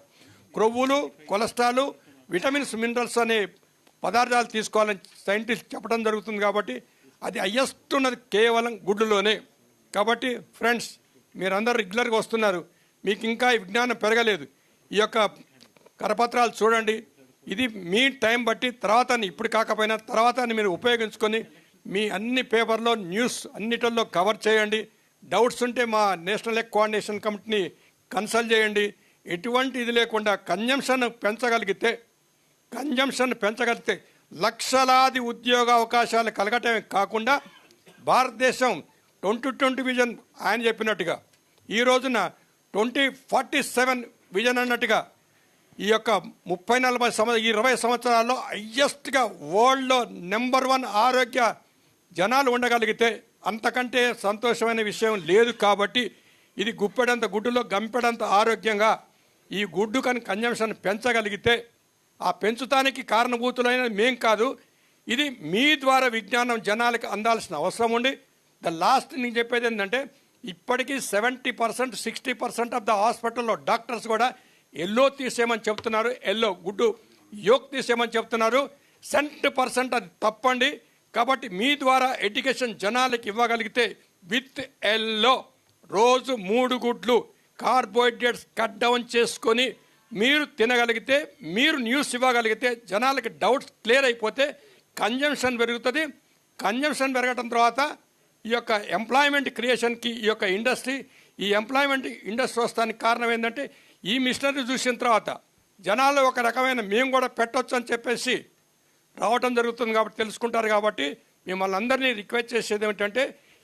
క్రొవ్వులు, కొలెస్ట్రాల్, విటమిన్స్, మినరల్స్ అనే పదార్థాలు తీసుకోవాలని సైంటిస్ట్ చెప్పడం జరుగుతుంది. కాబట్టి అది హయ్యెస్ట్ ఉన్నది కేవలం గుడ్డులోనే. కాబట్టి ఫ్రెండ్స్, మీరందరూ రెగ్యులర్గా వస్తున్నారు, మీకు ఇంకా విజ్ఞానం పెరగలేదు. ఈ యొక్క కరపత్రాలు చూడండి. ఇది మీ టైం బట్టి తర్వాత, ఇప్పుడు కాకపోయినా తర్వాత మీరు ఉపయోగించుకొని మీ అన్ని పేపర్లో, న్యూస్ అన్నిటిల్లో కవర్ చేయండి. డౌట్స్ ఉంటే మా నేషనల్ ఎగ్ కోఆర్డినేషన్ కమిటీని కన్సల్ట్ చేయండి. ఎటువంటి ఇది లేకుండా కన్జంప్షన్ పెంచగలిగితే లక్షలాది ఉద్యోగ అవకాశాలు కలగటమే కాకుండా భారతదేశం 2020 విజన్ ఆయన చెప్పినట్టుగా ఈ రోజున 2047 విజన్ అన్నట్టుగా ఈ యొక్క 20 సంవత్సరాల్లో హయ్యెస్ట్గా వరల్డ్లో నెంబర్ 1 ఆరోగ్య జనాలు ఉండగలిగితే అంతకంటే సంతోషమైన విషయం లేదు. కాబట్టి ఇది గుప్పెడంత గుడ్డులో గంపెడంత ఆరోగ్యంగా ఈ గుడ్డు కన్జంప్షన్ పెంచగలిగితే ఆ పెంచుతానికి కారణభూతులైన మేం కాదు, ఇది మీ ద్వారా విజ్ఞానం జనాలకు అందాల్సిన అవసరం ఉండి లాస్ట్ నేను చెప్పేది ఏంటంటే ఇప్పటికీ 70% 60% ఆఫ్ ద హాస్పిటల్లో డాక్టర్స్ కూడా ఎల్లో తీసేయమని చెప్తున్నారు, ఎల్లో గుడ్డు యోక్ తీసేయమని చెప్తున్నారు. 100% అది తప్పండి. కాబట్టి మీ ద్వారా ఎడ్యుకేషన్ జనాలకి ఇవ్వగలిగితే విత్ ఎల్లో రోజు 3 గుడ్లు కార్బోహైడ్రేట్స్ కట్ డౌన్ చేసుకొని మీరు తినగలిగితే, మీరు న్యూస్ ఇవ్వగలిగితే, జనాలకి డౌట్స్ క్లియర్ అయిపోతే కన్జంప్షన్ పెరుగుతుంది. కన్జంప్షన్ పెరగడం తర్వాత ఈ యొక్క ఎంప్లాయ్మెంట్ క్రియేషన్కి ఈ యొక్క ఈ ఎంప్లాయ్మెంట్ ఇండస్ట్రీ వస్తానికి కారణం ఏంటంటే ఈ మిషనరీ చూసిన తర్వాత జనాలు ఒక రకమైన మేము కూడా పెట్టవచ్చు అని చెప్పేసి రావటం జరుగుతుంది. కాబట్టి తెలుసుకుంటారు. కాబట్టి మిమ్మల్ని అందరినీ రిక్వెస్ట్ చేసేది ఏమిటంటే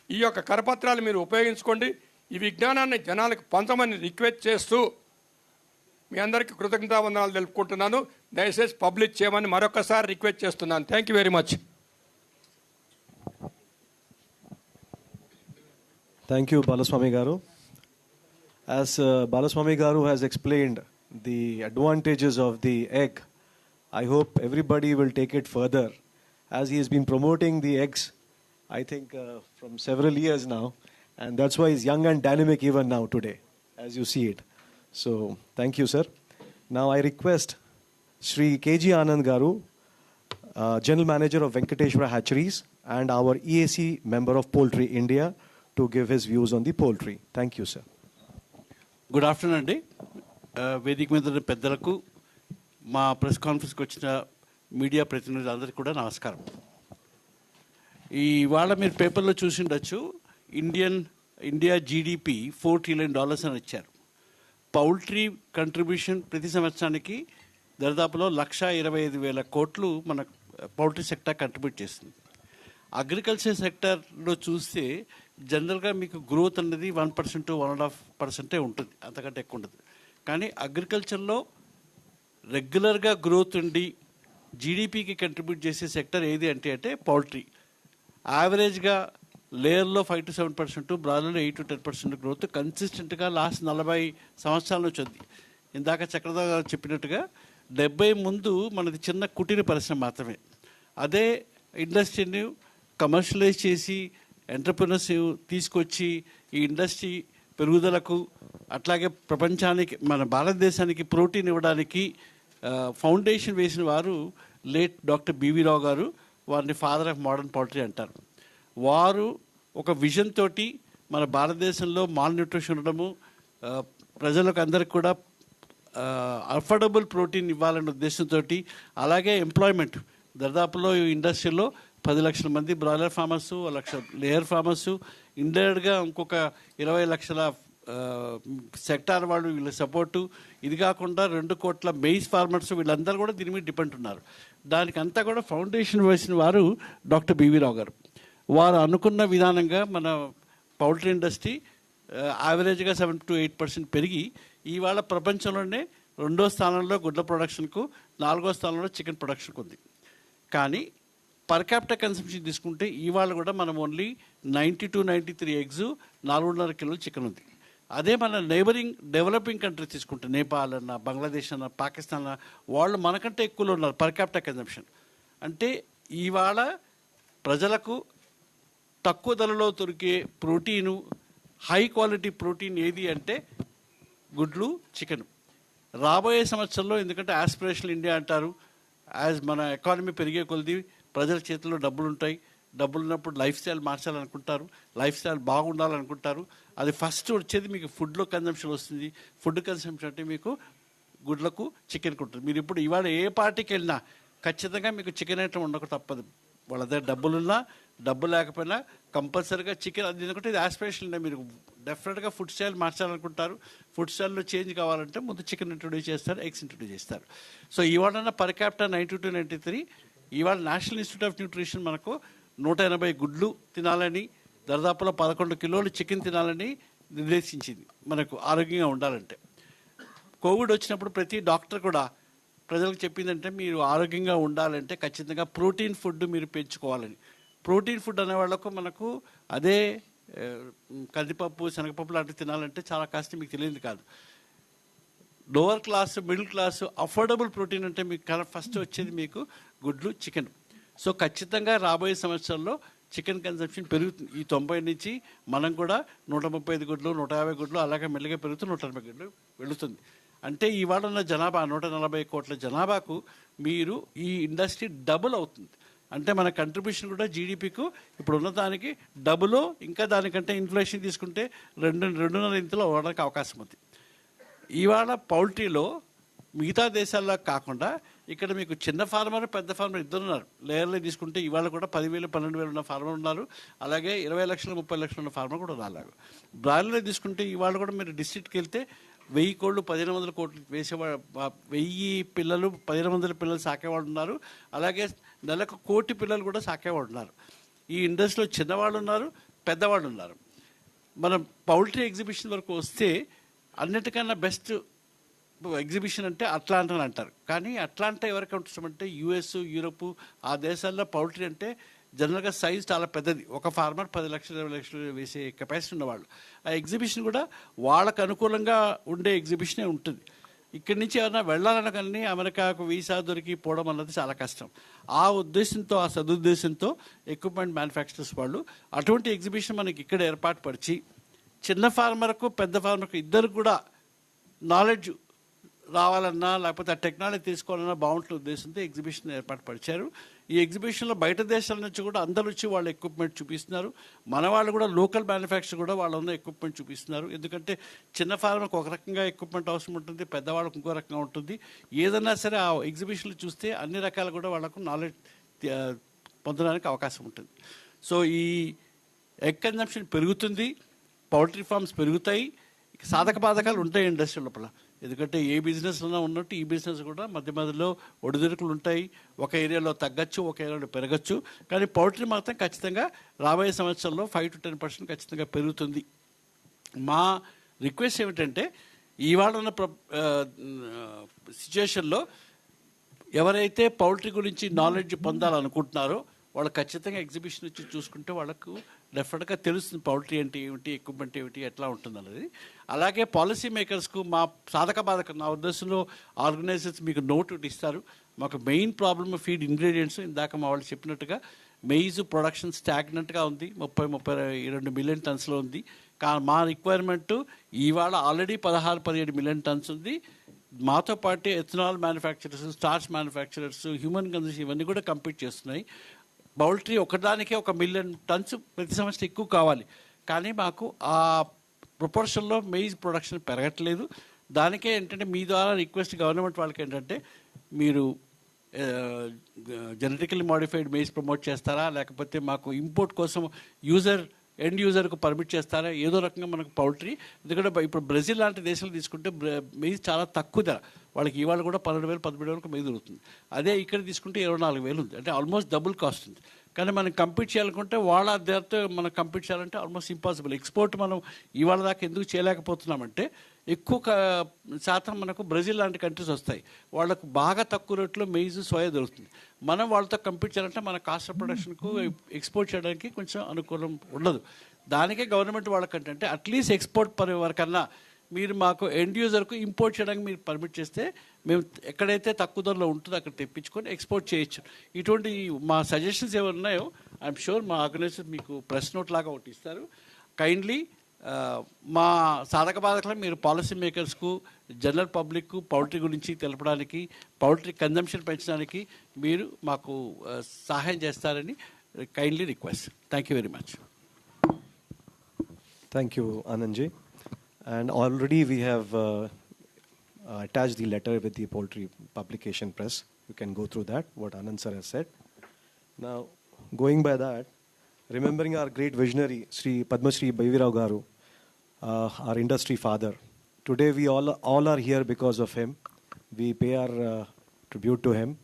ఈ యొక్క కరపత్రాలు మీరు ఉపయోగించుకోండి, ఈ విజ్ఞానాన్ని జనాలకు పంచమని రిక్వెస్ట్ చేస్తూ మీ అందరికీ కృతజ్ఞతావందనాలు తెలుపుకుంటున్నాను. దయచేసి పబ్లిష్ చేయమని మరొకసారి రిక్వెస్ట్ చేస్తున్నాను. Thank you very much. Thank you, Balaswamy Garu. As Balaswamy Garu has explained the advantages of the egg, I hope everybody will take it further, as he has been promoting the eggs, I think, from several years now, and that's why he's young and dynamic even now today, as you see it. So, thank you, sir. Now I request Shri K.G. Anand Garu, General Manager of Venkateshwara Hatcheries and our EAC member of Poultry India, to give his views on the poultry. Thank you, sir. Good afternoon అండి. వేదిక మీద పెద్దలకు, మా press కాన్ఫరెన్స్కి వచ్చిన media ప్రతినిధులందరికీ కూడా నమస్కారం. ఇవాళ మీరు పేపర్లో చూసి ఉండొచ్చు, ఇండియా జీడిపి $4 trillion అని ఇచ్చారు. పౌల్ట్రీ కంట్రిబ్యూషన్ ప్రతి సంవత్సరానికి దరిదాపులో 1,25,000 కోట్లు మన పౌల్ట్రీ సెక్టర్ కంట్రిబ్యూట్ చేస్తుంది. అగ్రికల్చర్ సెక్టర్లో చూస్తే జనరల్గా మీకు గ్రోత్ అనేది 1% to 1.5% ఉంటుంది, అంతకంటే ఎక్కువ ఉండదు. కానీ అగ్రికల్చర్లో రెగ్యులర్గా గ్రోత్ ఉండి జీడిపికి కంట్రిబ్యూట్ చేసే సెక్టర్ ఏది అంటే పౌల్ట్రీ. యావరేజ్గా లేయర్లో 5 to 7%, బ్రాయిలర్లో 8 to 10% గ్రోత్ కన్సిస్టెంట్గా లాస్ట్ 40 సంవత్సరాల నుంచి ఉంది. ఇందాక చక్రధర్ గారు చెప్పినట్టుగా 70 ముందు మనది చిన్న కుటీర పరిశ్రమ మాత్రమే. అదే ఇండస్ట్రీని కమర్షియలైజ్ చేసి ఎంటర్ప్రినర్స్ తీసుకొచ్చి ఈ ఇండస్ట్రీ పెరుగుదలకు, అట్లాగే ప్రపంచానికి, మన భారతదేశానికి ప్రోటీన్ ఇవ్వడానికి ఫౌండేషన్ వేసిన వారు లేట్ డాక్టర్ బివి రావు గారు. వారిని ఫాదర్ ఆఫ్ మోడర్న్ పౌల్ట్రీ అంటారు. వారు ఒక విజన్ తోటి మన భారతదేశంలో మాల్ న్యూట్రిషన్ ఉండడము, ప్రజలకు అందరికి కూడా అఫోర్డబుల్ ప్రోటీన్ ఇవ్వాలనే ఉద్దేశంతో, అలాగే ఎంప్లాయ్మెంట్ దాదాపులో ఈ ఇండస్ట్రీలో 10 లక్షల మంది బ్రాయిలర్ ఫార్మర్స్, 1 లక్ష లేయర్ ఫార్మర్స్, ఇండైరెక్ట్గా ఇంకొక 20 లక్షల సెక్టార్ వాళ్ళు వీళ్ళ సపోర్టు, ఇది కాకుండా 2 కోట్ల మెయిస్ ఫార్మర్స్, వీళ్ళందరూ కూడా దీని మీద డిపెండ్ ఉన్నారు. దానికి అంతా కూడా ఫౌండేషన్ వేసిన వారు డాక్టర్ బివి రావు గారు. వారు అనుకున్న విధానంగా మన పౌల్ట్రీ ఇండస్ట్రీ యావరేజ్గా 7 to 8% పెరిగి ఇవాళ ప్రపంచంలోనే 2వ స్థానంలో గుడ్ల ప్రొడక్షన్కు, 4వ స్థానంలో చికెన్ ప్రొడక్షన్కు ఉంది. కానీ పర్ క్యాపిటల్ కన్సంప్షన్ తీసుకుంటే ఇవాళ కూడా మనం ఓన్లీ 90 to 93 ఎగ్స్, 4.5 కిలోలు చికెన్ ఉంది. అదే మన నైబరింగ్ డెవలపింగ్ కంట్రీ తీసుకుంటే నేపాల్ అన్న, బంగ్లాదేశ్ అన్న, పాకిస్తాన్ అన్న, వాళ్ళు మనకంటే ఎక్కువలో ఉన్నారు పర్ క్యాపిటల్ కన్సంప్షన్. అంటే ఇవాళ ప్రజలకు తక్కువ ధరలో దొరికే ప్రోటీను, హై క్వాలిటీ ప్రోటీన్ ఏది అంటే గుడ్లు, చికెన్. రాబోయే సంవత్సరంలో, ఎందుకంటే ఆస్పిరేషనల్ ఇండియా అంటారు, యాజ్ మన ఎకానమీ పెరిగే కొలది ప్రజల చేతిలో డబ్బులు ఉంటాయి. డబ్బులు ఉన్నప్పుడు లైఫ్ స్టైల్ మార్చాలనుకుంటారు, లైఫ్ స్టైల్ బాగుండాలనుకుంటారు. అది ఫస్ట్ వచ్చేది మీకు ఫుడ్లో కన్సంప్షన్ వస్తుంది. ఫుడ్ కన్సంప్షన్ అంటే మీకు గుడ్లకు, చికెన్కి ఉంటుంది. మీరు ఇప్పుడు ఇవాళ ఏ పార్టీకి వెళ్ళినా ఖచ్చితంగా మీకు చికెన్ ఐటమ్ ఉండక తప్పదు. వాళ్ళ దగ్గర డబ్బులున్నా, డబ్బు లేకపోయినా కంపల్సరీగా చికెన్. అది ఎందుకంటే ఇది ఆస్పిరేషన్. మీరు డెఫినెట్గా ఫుడ్ స్టైల్ మార్చాలనుకుంటారు. ఫుడ్ స్టైల్లో చేంజ్ కావాలంటే ముందు చికెన్ ఇంట్రొడ్యూస్ చేస్తారు, ఎగ్స్ ఇంట్రొడ్యూస్ చేస్తారు. సో ఇవాళ పర్ క్యాపిటా 92-93, ఇవాళ నేషనల్ ఇన్స్టిట్యూట్ ఆఫ్ న్యూట్రిషన్ మనకు 180 గుడ్లు తినాలని, దాదాపులో 11 కిలోలు చికెన్ తినాలని నిర్దేశించింది మనకు ఆరోగ్యంగా ఉండాలంటే. కోవిడ్ వచ్చినప్పుడు ప్రతి డాక్టర్ కూడా ప్రజలకు చెప్పిందంటే మీరు ఆరోగ్యంగా ఉండాలంటే ఖచ్చితంగా ప్రోటీన్ ఫుడ్ మీరు పెంచుకోవాలని. ప్రోటీన్ ఫుడ్ అనే వాళ్ళకు మనకు అదే కందిపప్పు, శనగపప్పు లాంటివి తినాలంటే చాలా కష్టం, మీకు తెలియదు కాదు. Lower class, middle class affordable protein అంటే మీకు ఫస్ట్ వచ్చేది మీకు గుడ్లు, చికెన్. సో ఖచ్చితంగా రాబోయే సంవత్సరాల్లో చికెన్ కన్సంప్షన్ పెరుగుతుంది. ఈ 90 నుంచి మనం కూడా 135 గుడ్లు, 150 గుడ్లు అలాగే మెల్లగా పెరుగుతూ 180 గుడ్లు వెళుతుంది. అంటే ఇవాళ ఉన్న జనాభా 140 కోట్ల జనాభాకు మీరు ఈ ఇండస్ట్రీ డబుల్ అవుతుంది. అంటే మన కంట్రిబ్యూషన్ కూడా జీడిపికు ఇప్పుడు ఉన్న దానికి డబుల్, ఇంకా దానికంటే ఇన్ఫ్లేషన్ తీసుకుంటే 2.5 ఇంతలో అవ్వడానికి అవకాశం ఉంది. ఇవాళ పౌల్ట్రీలో మిగతా దేశాల్లో కాకుండా ఇక్కడ మీకు చిన్న ఫార్మర్, పెద్ద ఫార్మర్ ఇద్దరు ఉన్నారు. లేయర్లో తీసుకుంటే ఇవాళ కూడా 10,000, 12,000 ఉన్న ఫార్మర్ ఉన్నారు. అలాగే 20 లక్షలు, 30 లక్షలు ఉన్న ఫార్మర్ కూడా ఉన్నారు. బ్రాయిలర్లో తీసుకుంటే ఇవాళ కూడా మీరు డిస్ట్రిక్ట్కి వెళ్తే 1000 కోళ్ళు, 1,500 కోట్లు వేసేవాడు, 1000 పిల్లలు, 1,500 పిల్లలు సాకేవాడు ఉన్నారు. అలాగే నెలకు 1 కోటి పిల్లలు కూడా సాకేవాడు ఉన్నారు. ఈ ఇండస్ట్రీలో చిన్నవాళ్ళు ఉన్నారు, పెద్దవాళ్ళు ఉన్నారు. మనం పౌల్ట్రీ ఎగ్జిబిషన్ వరకు వస్తే అన్నిటికన్నా బెస్ట్ ఎగ్జిబిషన్ అంటే అట్లాంటా అని అంటారు. కానీ అట్లాంటా ఎవరికి ఉంటుందంటే యుఎస్, యూరోప్ ఆ దేశాల్లో పౌల్ట్రీ అంటే జనరల్గా సైజ్ చాలా పెద్దది. ఒక ఫార్మర్ 10 లక్షలు, 20 లక్షలు వేసే కెపాసిటీ ఉన్నవాళ్ళు. ఆ ఎగ్జిబిషన్ కూడా వాళ్ళకు అనుకూలంగా ఉండే ఎగ్జిబిషనే ఉంటుంది. ఇక్కడి నుంచి ఏమైనా వెళ్ళాలన్నా కానీ అమెరికాకు వీసా దొరికి పోవడం అన్నది చాలా కష్టం. ఆ ఉద్దేశంతో, ఆ సదుద్దేశంతో ఎక్విప్మెంట్ మ్యానుఫ్యాక్చరర్స్ వాళ్ళు అటువంటి ఎగ్జిబిషన్ మనకి ఇక్కడ ఏర్పాటు పరిచి చిన్న ఫార్మర్కు, పెద్ద ఫార్మర్కు ఇద్దరు కూడా నాలెడ్జ్ రావాలన్నా లేకపోతే ఆ టెక్నాలజీ తీసుకోవాలన్నా బాగుంటున్న ఉద్దేశంతో ఎగ్జిబిషన్ ఏర్పాటు పరిచారు. ఈ ఎగ్జిబిషన్లో బయట దేశాల నుంచి కూడా అందరూ వచ్చి వాళ్ళ ఎక్విప్మెంట్ చూపిస్తున్నారు. మన వాళ్ళు కూడా లోకల్ మ్యానుఫ్యాక్చర్ కూడా వాళ్ళ ఉన్న ఎక్విప్మెంట్ చూపిస్తున్నారు. ఎందుకంటే చిన్న ఫార్మర్కి ఒక రకంగా ఎక్విప్మెంట్ అవసరం ఉంటుంది, పెద్దవాళ్ళకి ఇంకో రకంగా ఉంటుంది. ఏదన్నా సరే ఆ ఎగ్జిబిషన్లు చూస్తే అన్ని రకాలు కూడా వాళ్ళకు నాలెడ్జ్ పొందడానికి అవకాశం ఉంటుంది. సో ఈ ఎగ్ కన్జంప్షన్ పెరుగుతుంది, పౌల్ట్రీ ఫార్మ్స్ పెరుగుతాయి, సాధక బాధకాలు ఉంటాయి ఇండస్ట్రీ లోపల. ఎందుకంటే ఏ బిజినెస్లో ఉన్నట్టు ఈ బిజినెస్ కూడా మధ్య మధ్యలో ఒడిదుడుకులు ఉంటాయి. ఒక ఏరియాలో తగ్గచ్చు, ఒక ఏరియాలో పెరగచ్చు. కానీ పౌల్ట్రీ మాత్రం ఖచ్చితంగా రాబోయే సంవత్సరంలో 5 to 10% ఖచ్చితంగా పెరుగుతుంది. మా రిక్వెస్ట్ ఏమిటంటే ఇవాళ ఉన్న సిచ్యుయేషన్లో ఎవరైతే పౌల్ట్రీ గురించి నాలెడ్జ్ పొందాలనుకుంటున్నారో వాళ్ళు ఖచ్చితంగా ఎగ్జిబిషన్ వచ్చి చూసుకుంటే వాళ్ళకు డెఫినెట్గా తెలుస్తుంది పౌల్ట్రీ అంటే ఏమిటి, ఎక్విప్మెంట్ ఏమిటి, ఎట్లా ఉంటుంది అన్నది. అలాగే పాలసీ మేకర్స్కు మా సాధక బాధక నా ఉద్దేశంలో ఆర్గనైజర్స్ మీకు నోట్ ఇస్తారు. మాకు మెయిన్ ప్రాబ్లమ్ ఫీడ్ ఇంగ్రీడియంట్స్. ఇందాక మా వాళ్ళు చెప్పినట్టుగా మెయిజ్ ప్రొడక్షన్ స్టాగ్నెంట్గా ఉంది, 30-32 మిలియన్ టన్స్లో ఉంది. మా రిక్వైర్మెంట్ ఇవాళ ఆల్రెడీ 16-17 మిలియన్ టన్స్ ఉంది. మాతో పాటు ethanol manufacturers, starch manufacturers, human consumption ఇవన్నీ కూడా కంపీట్ చేస్తున్నాయి. పౌల్ట్రీ ఒకదానికే 1 మిలియన్ టన్స్ ప్రతి సంవత్సరం ఎక్కువ కావాలి. కానీ మాకు ఆ ప్రొపోర్షన్లో మెయిజ్ ప్రొడక్షన్ పెరగట్లేదు. దానికే ఏంటంటే మీ ద్వారా రిక్వెస్ట్ గవర్నమెంట్ వాళ్ళకి ఏంటంటే మీరు జెనెటికల్లీ మాడిఫైడ్ మెయిజ్ ప్రమోట్ చేస్తారా, లేకపోతే మాకు ఇంపోర్ట్ కోసం ఎండ్ యూజర్కు పర్మిట్ చేస్తారా, ఏదో రకంగా మనకు పౌల్ట్రీ. ఎందుకంటే ఇప్పుడు బ్రెజిల్ లాంటి దేశాలు తీసుకుంటే మెయిజ్ చాలా తక్కువ ధర, వాళ్ళకి ఇవాళ కూడా 12,000-17,000 మెయిజ్ దొరుకుతుంది. అదే ఇక్కడ తీసుకుంటే 24,000 ఉంది. అంటే ఆల్మోస్ట్ డబుల్ కాస్ట్ ఉంది. కానీ మనం కంపీట్ చేయాలనుకుంటే వాళ్ళ ధరతో మనం కంపీట్ చేయాలంటే ఆల్మోస్ట్ ఇంపాసిబుల్. ఎక్స్పోర్ట్ మనం ఇవాళ దాకా ఎందుకు చేయలేకపోతున్నామంటే ఎక్కువ శాతం మనకు బ్రెజిల్ లాంటి కంట్రీస్ వస్తాయి, వాళ్ళకు బాగా తక్కువ రేట్లో మెయిజ్, సోయా దొరుకుతుంది. మనం వాళ్ళతో కంపీట్ చేయాలంటే మన కాస్ట్ ఆఫ్ ప్రొడక్షన్కు ఎక్స్పోర్ట్ చేయడానికి కొంచెం అనుకూలం ఉండదు. దానికే గవర్నమెంట్ వాళ్ళకంటే అట్లీస్ట్ ఎక్స్పోర్ట్ వరకన్నా మీరు మాకు ఎండ్ యూజర్కు ఇంపోర్ట్ చేయడానికి మీరు పర్మిట్ చేస్తే మేము ఎక్కడైతే తక్కువ ధరలో ఉంటుందో అక్కడ తెప్పించుకొని ఎక్స్పోర్ట్ చేయొచ్చు. ఇటువంటి మా సజెషన్స్ ఏమైనా ఉన్నాయో ఐఎమ్ షూర్ మా ఆర్గనైజర్ మీకు ప్రెస్ నోట్ లాగా ఒకటి ఇస్తారు. కైండ్లీ మా సాధక బాధకులు మీరు పాలసీ మేకర్స్కు, జనరల్ పబ్లిక్కు పౌల్ట్రీ గురించి తెలపడానికి, పౌల్ట్రీ కన్జంప్షన్ పెంచడానికి మీరు మాకు సహాయం చేస్తారని kindly request. Thank you very much. Thank you, Anandji. And already we have attached the letter with the poultry publication press. You can go through that, what Anand sir has said. Now, going by that, remembering our great visionary, Sri Padma Shri Baivirao Garu, our industry father. Today we all are here because of him. We pay our tribute to him.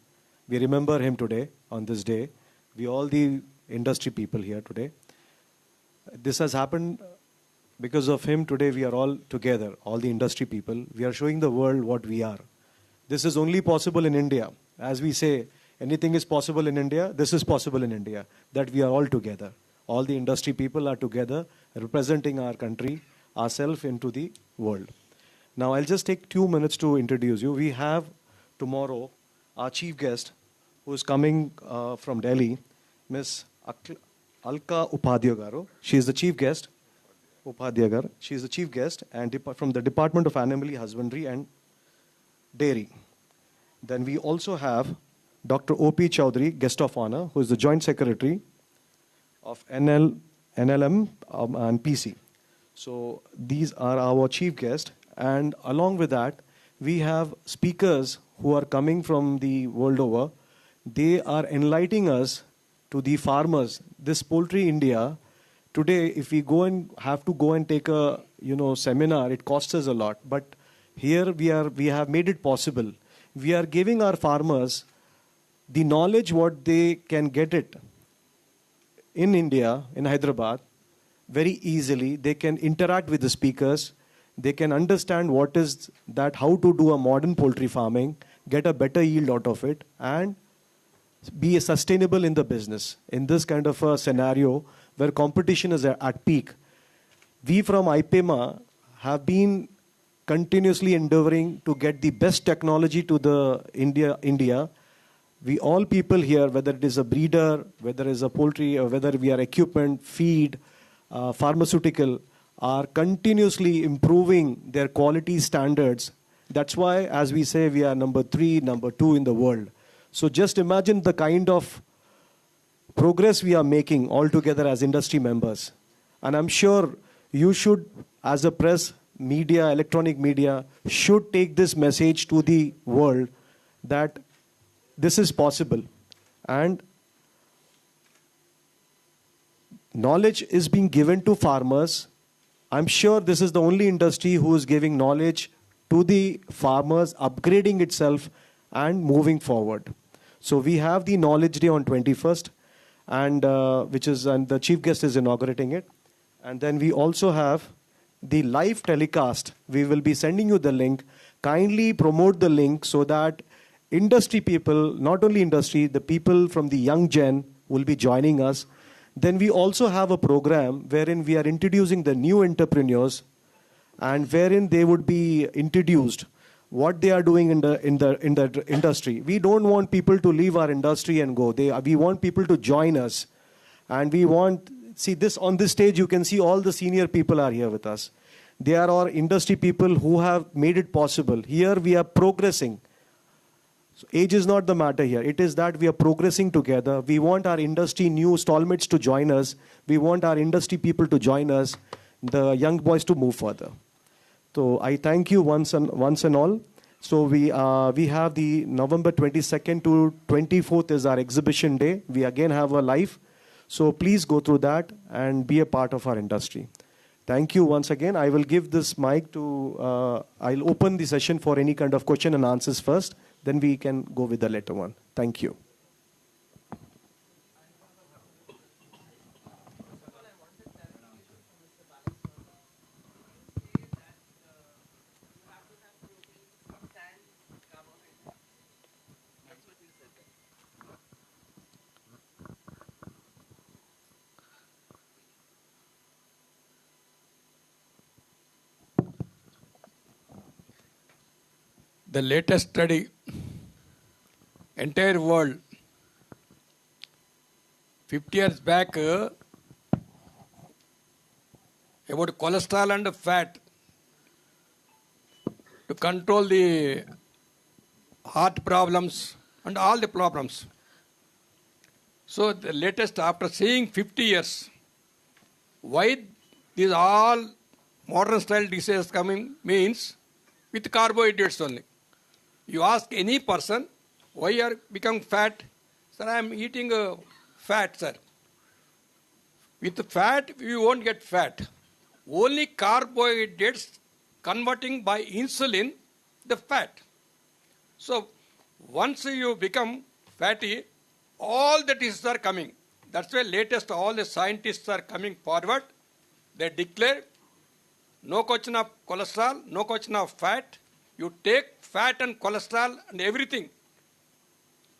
We remember him today on this day. We all the industry people here today. This has happened because of him. Today we are all together, all the industry people. We are showing the world what we are. This is only possible in India. As we say, anything is possible in India. This is possible in India, that we are all together. All the industry people are together, representing our country, ourselves into the world. Now, I'll just take 2 minutes to introduce you. We have tomorrow our chief guest, who is coming from Delhi, Miss Alka Upadhyay. She is the chief guest. Upadhyay. She is the chief guest and from the Department of Animal Husbandry and Dairy. Then we also have Dr. O.P. Chowdhury, guest of honor, who is the Joint Secretary of NLM and PC. So these are our chief guests. And along with that, we have speakers who are coming from the world over. They are enlightening us to the farmers. This Poultry India, today, if we have to go and take a seminar, it costs us a lot. But here we have made it possible. We are giving our farmers the knowledge what they can get it in India, in Hyderabad, very easily. They can interact with the speakers. They can understand what is that, how to do a modern poultry farming, get a better yield out of it, and be sustainable in the business. In this kind of a scenario where competition is at peak, we from IPEMA have been continuously endeavoring to get the best technology to the India. We all people here, whether it is a breeder, whether it is a poultry, or whether we are equipment, feed, pharmaceutical, are continuously improving their quality standards. That's why, as we say, we are number 3, number 2 in the world. So just imagine the kind of progress we are making all together as industry members. And I'm sure you should, as a press, media, electronic media, should take this message to the world that this is possible. And knowledge is being given to farmers. I'm sure this is the only industry who is giving knowledge to the farmers, upgrading itself and moving forward. So we have the Knowledge Day on 21st, and the chief guest is inaugurating it. And then we also have the live telecast. We will be sending you the link. Kindly promote the link so that industry people, not only industry, the people from the young gen will be joining us. Then we also have a program wherein we are introducing the new entrepreneurs, and wherein they would be introduced what they are doing in the industry. We don't want people to leave our industry and go. We want people to join us, and we want, see this on this stage, you can see all the senior people are here with us. They are our industry people who have made it possible. Here we are progressing. So age is not the matter here. It is that we are progressing together. We want our industry new stallmates to join us. We want our industry people to join us, the young boys to move further. So I thank you once and all. So we have the November 22nd to 24th is our exhibition day. We again have a live. So please go through that and be a part of our industry. Thank you once again. I will give this mic to, I'll open the session for any kind of question and answers first. Then we can go with the later one. Thank you. The latest study, entire world, 50 years back, about cholesterol and fat, to control the heart problems and all the problems. So the latest, after seeing 50 years, why these all modern style diseases coming means with carbohydrates only. You ask any person, why you are becoming fat? Sir, I am eating fat, sir. With fat, you won't get fat. only carbohydrates converting by insulin the fat. So once you become fatty, all the diseases are coming. That's why latest all the scientists are coming forward. They declare no question of cholesterol, no question of fat. You take fat and cholesterol and everything.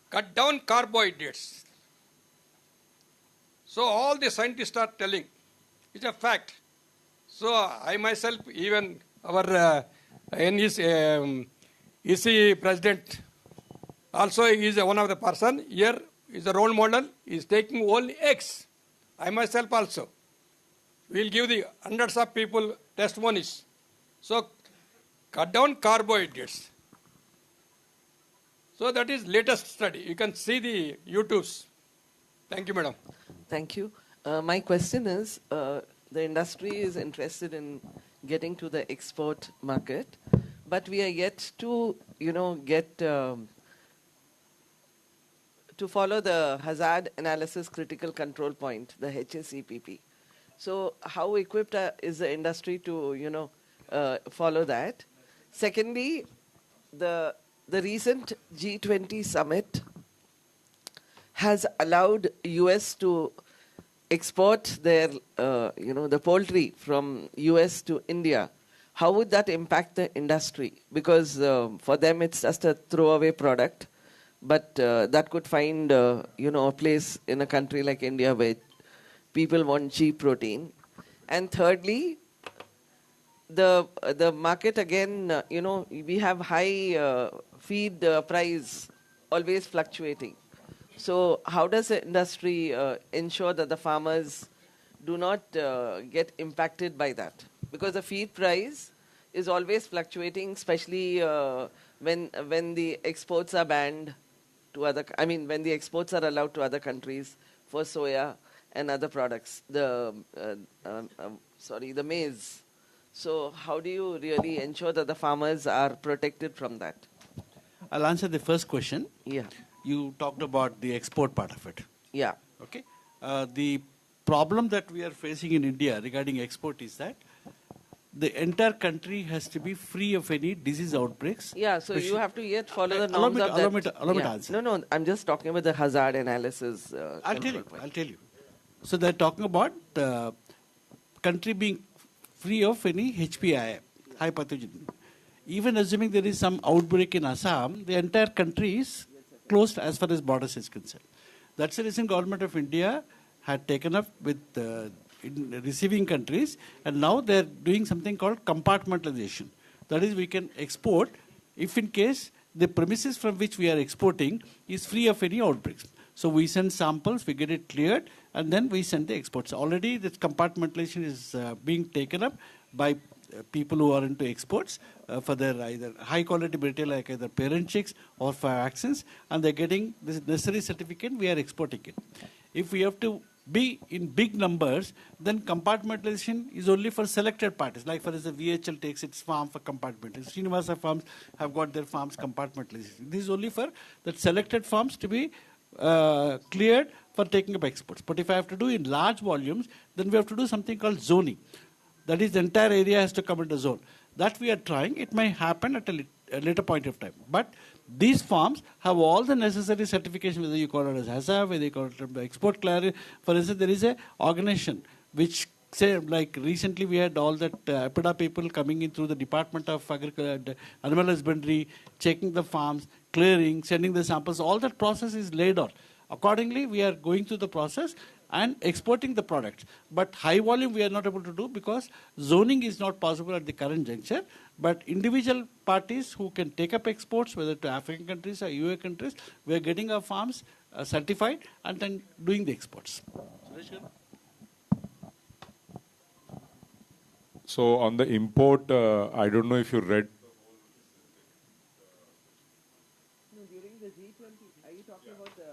Cut down carbohydrates. So all the scientists are telling. It's a fact. So I myself, even our EC president, also is one of the person here, is a role model, is taking only eggs. I myself also. We'll give the hundreds of people testimonies. So cut down carbohydrates. So that is latest study. You can see the YouTubes. Thank you, madam. Thank you. My question is, the industry is interested in getting to the export market, but we are yet to, get to follow the hazard analysis critical control point, the HACCP. So how equipped is the industry to, follow that? Secondly, the recent G20 summit has allowed US to export their, the poultry from US to India. How would that impact the industry? Because for them it's just a throwaway product, but that could find, a place in a country like India where people want cheap protein. And thirdly, the market again, we have high feed price always fluctuating. So how does the industry ensure that the farmers do not get impacted by that? Because the feed price is always fluctuating, especially when the exports are banned to when the exports are allowed to other countries for soya and other products, the maize. So how do you really ensure that the farmers are protected from that? I'll answer the first question. Yeah. You talked about the export part of it. Yeah. Okay. The problem that we are facing in India regarding export is that the entire country has to be free of any disease outbreaks. Yeah, so you have to yet follow the norms of that. Allow me to answer. No, I'm just talking about the hazard analysis. I'll tell you. So they're talking about the country being free of any HPI, high pathogen. Even assuming there is some outbreak in Assam, the entire country is closed as far as borders is concerned. That's the reason Government of India had taken up with in receiving countries, and now they're doing something called compartmentalization. That is, we can export if in case the premises from which we are exporting is free of any outbreaks. So we send samples, we get it cleared, and then we send the exports. Already this compartmentalization is being taken up by people who are into exports for their either high quality material like either parent chicks or for vaccines, and they're getting this necessary certificate, we are exporting it. If we have to be in big numbers, then compartmentalization is only for selected parties. Like for instance, VHL takes its farm for compartmentalization. Srinivasa farms have got their farms compartmentalization. This is only for that selected farms to be cleared for taking up exports. But if I have to do in large volumes, then we have to do something called zoning. That is, the entire area has to come into zone. That we are trying. It may happen at a later point of time. But these farms have all the necessary certification, whether you call it as HACCP, whether you call it the export clearance. For instance, there is a organization which, say, like recently we had all that IPEMA people coming in through the Department of Agriculture, Animal Husbandry, checking the farms, clearing, sending the samples. All that process is laid out. Accordingly, we are going through the process and exporting the products. But high volume we are not able to do because zoning is not possible at the current juncture. But individual parties who can take up exports, whether to African countries or UA countries, we are getting our farms certified and then doing the exports. So on the import, I don't know if you read. No, during the G20, are you talking about the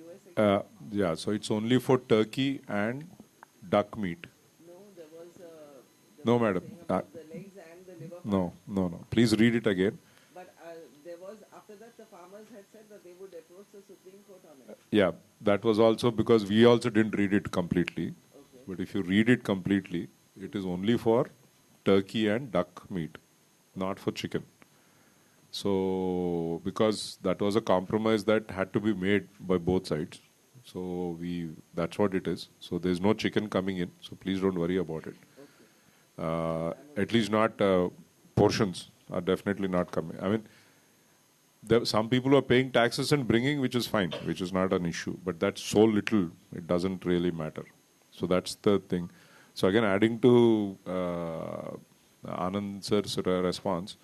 US? Yeah, so it's only for turkey and duck meat. No, there was No, madam. the legs and the liver. No. Please read it again. But there was, after that, the farmers had said that they would approach the Supreme Court on it. Yeah, that was also because we also didn't read it completely. Okay. But if you read it completely, It is only for turkey and duck meat, not for chicken. So, because that was a compromise that had to be made by both sides. So, that's what it is. So, there's no chicken coming in. So, please don't worry about it. At least not portions are definitely not coming. I mean, some people are paying taxes and bringing, which is fine, which is not an issue. But that's so little, it doesn't really matter. So, that's the thing. So, again, adding to Anand sir's response,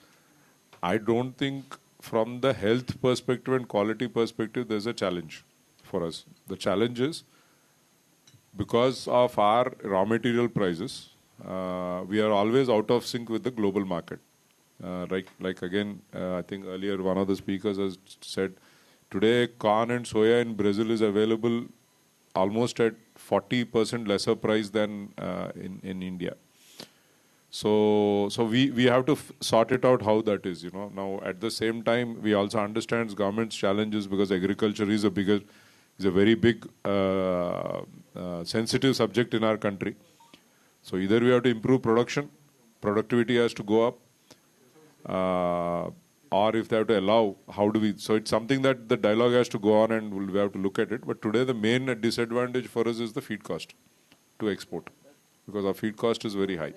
I don't think from the health perspective and quality perspective, there's a challenge for us. The challenge is because of our raw material prices, we are always out of sync with the global market. Like again, I think earlier one of the speakers has said, today corn and soya in Brazil is available almost at 40% lesser price than in India. So we have to sort it out how that is, Now, at the same time, we also understand government's challenges because agriculture is a very big, sensitive subject in our country. So either we have to improve productivity has to go up, or if they have to allow, how do we? So it's something that the dialogue has to go on and we have to look at it. But today the main disadvantage for us is the feed cost to export because our feed cost is very high.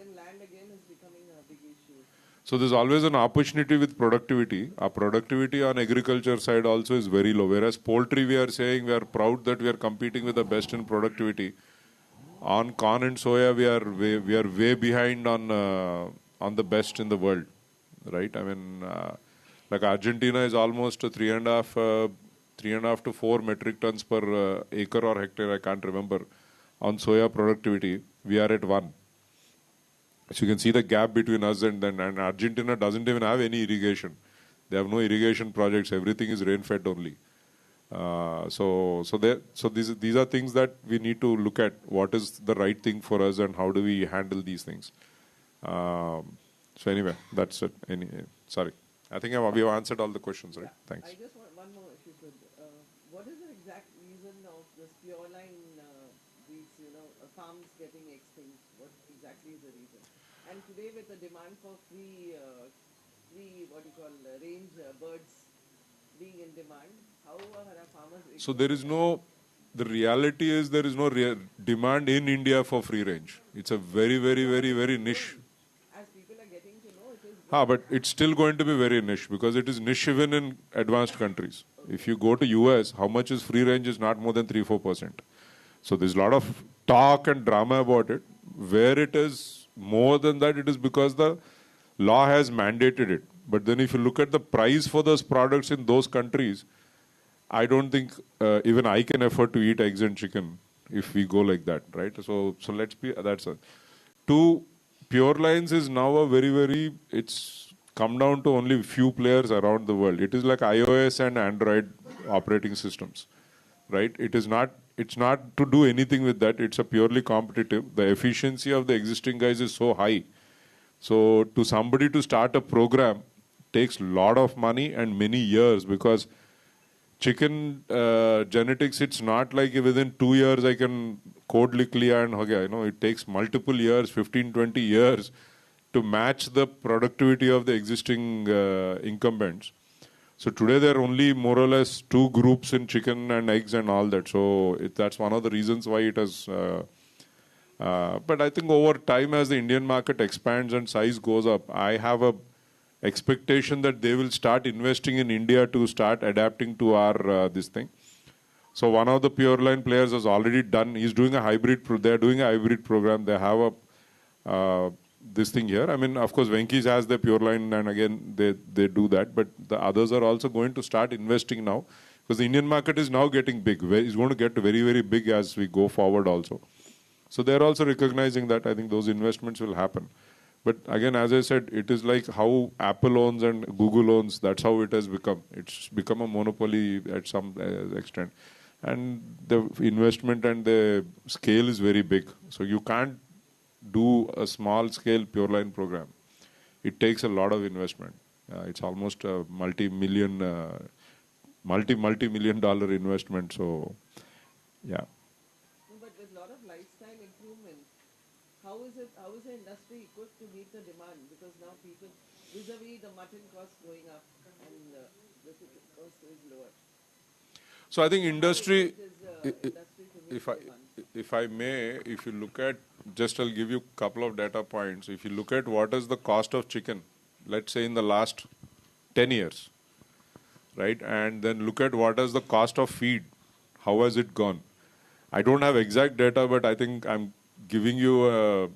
So there's always an opportunity with productivity. Our productivity on agriculture side also is very low. Whereas poultry, we are saying we are proud that we are competing with the best in productivity. On corn and soya, we are way behind on the best in the world, right? I mean, like Argentina is almost 3.5 to 4 metric tons per acre or hectare. I can't remember. On soya productivity, we are at 1. So you can see the gap between us and Argentina doesn't even have any irrigation. They have no irrigation projects. Everything is rain-fed only. So these are things that we need to look at. What is the right thing for us and how do we handle these things? So anyway, that's it. Sorry. I think we have answered all the questions, right? Thanks. I just want one more, if you could. What is the exact reason of this pure line breeds, farms getting extinct? What exactly is the reason? And today with the demand for free range birds being in demand, how are our farmers? So the reality is there is no demand in India for free range. It's a very, very, very, very niche. As people are getting to know, it is. But it's still going to be very niche because it is niche even in advanced countries. If you go to US, how much is free range is not more than 3-4%. So there's a lot of talk and drama about it. Where it is more than that, it is because the law has mandated it. But then if you look at the price for those products in those countries, I don't think even I can afford to eat eggs and chicken if we go like that, right? So that's it. Two, pure lines is now a it's come down to only few players around the world. It is like iOS and Android operating systems, right? It's not to do anything with that. It's a purely competitive. The efficiency of the existing guys is so high. So to somebody to start a program takes a lot of money and many years because chicken genetics, it's not like within 2 years I can code lickliya and it takes multiple years, 15-20 years to match the productivity of the existing incumbents. So today there are only more or less 2 groups in chicken and eggs and all that. So that's one of the reasons why it has. But I think over time as the Indian market expands and size goes up, I have a expectation that they will start investing in India to start adapting to our this thing. So one of the pure line players has already done. He's doing a hybrid. They're doing a hybrid program. They have a this thing here. I mean, of course, Venky's has the pure line, and again they do that. But the others are also going to start investing now because the Indian market is now getting big. It's going to get very, very big as we go forward also. So they're also recognizing that. I think those investments will happen. But again, as I said, it is like how Apple owns and Google owns. That's how it has become. It's become a monopoly at some extent. And the investment and the scale is very big. So you can't do a small scale pure line program. It takes a lot of investment. It's almost a multi-million dollar investment. So, yeah. But with a lot of lifestyle improvement, how is the industry equipped to meet the demand? Because now people, vis-a-vis the mutton cost going up and the chicken cost is lower. So I think industry, Industry if I may, if you look at, just I'll give you a couple of data points. If you look at what is the cost of chicken, let's say in the last 10 years, right? And then look at what is the cost of feed. How has it gone? I don't have exact data, but I think I'm giving you a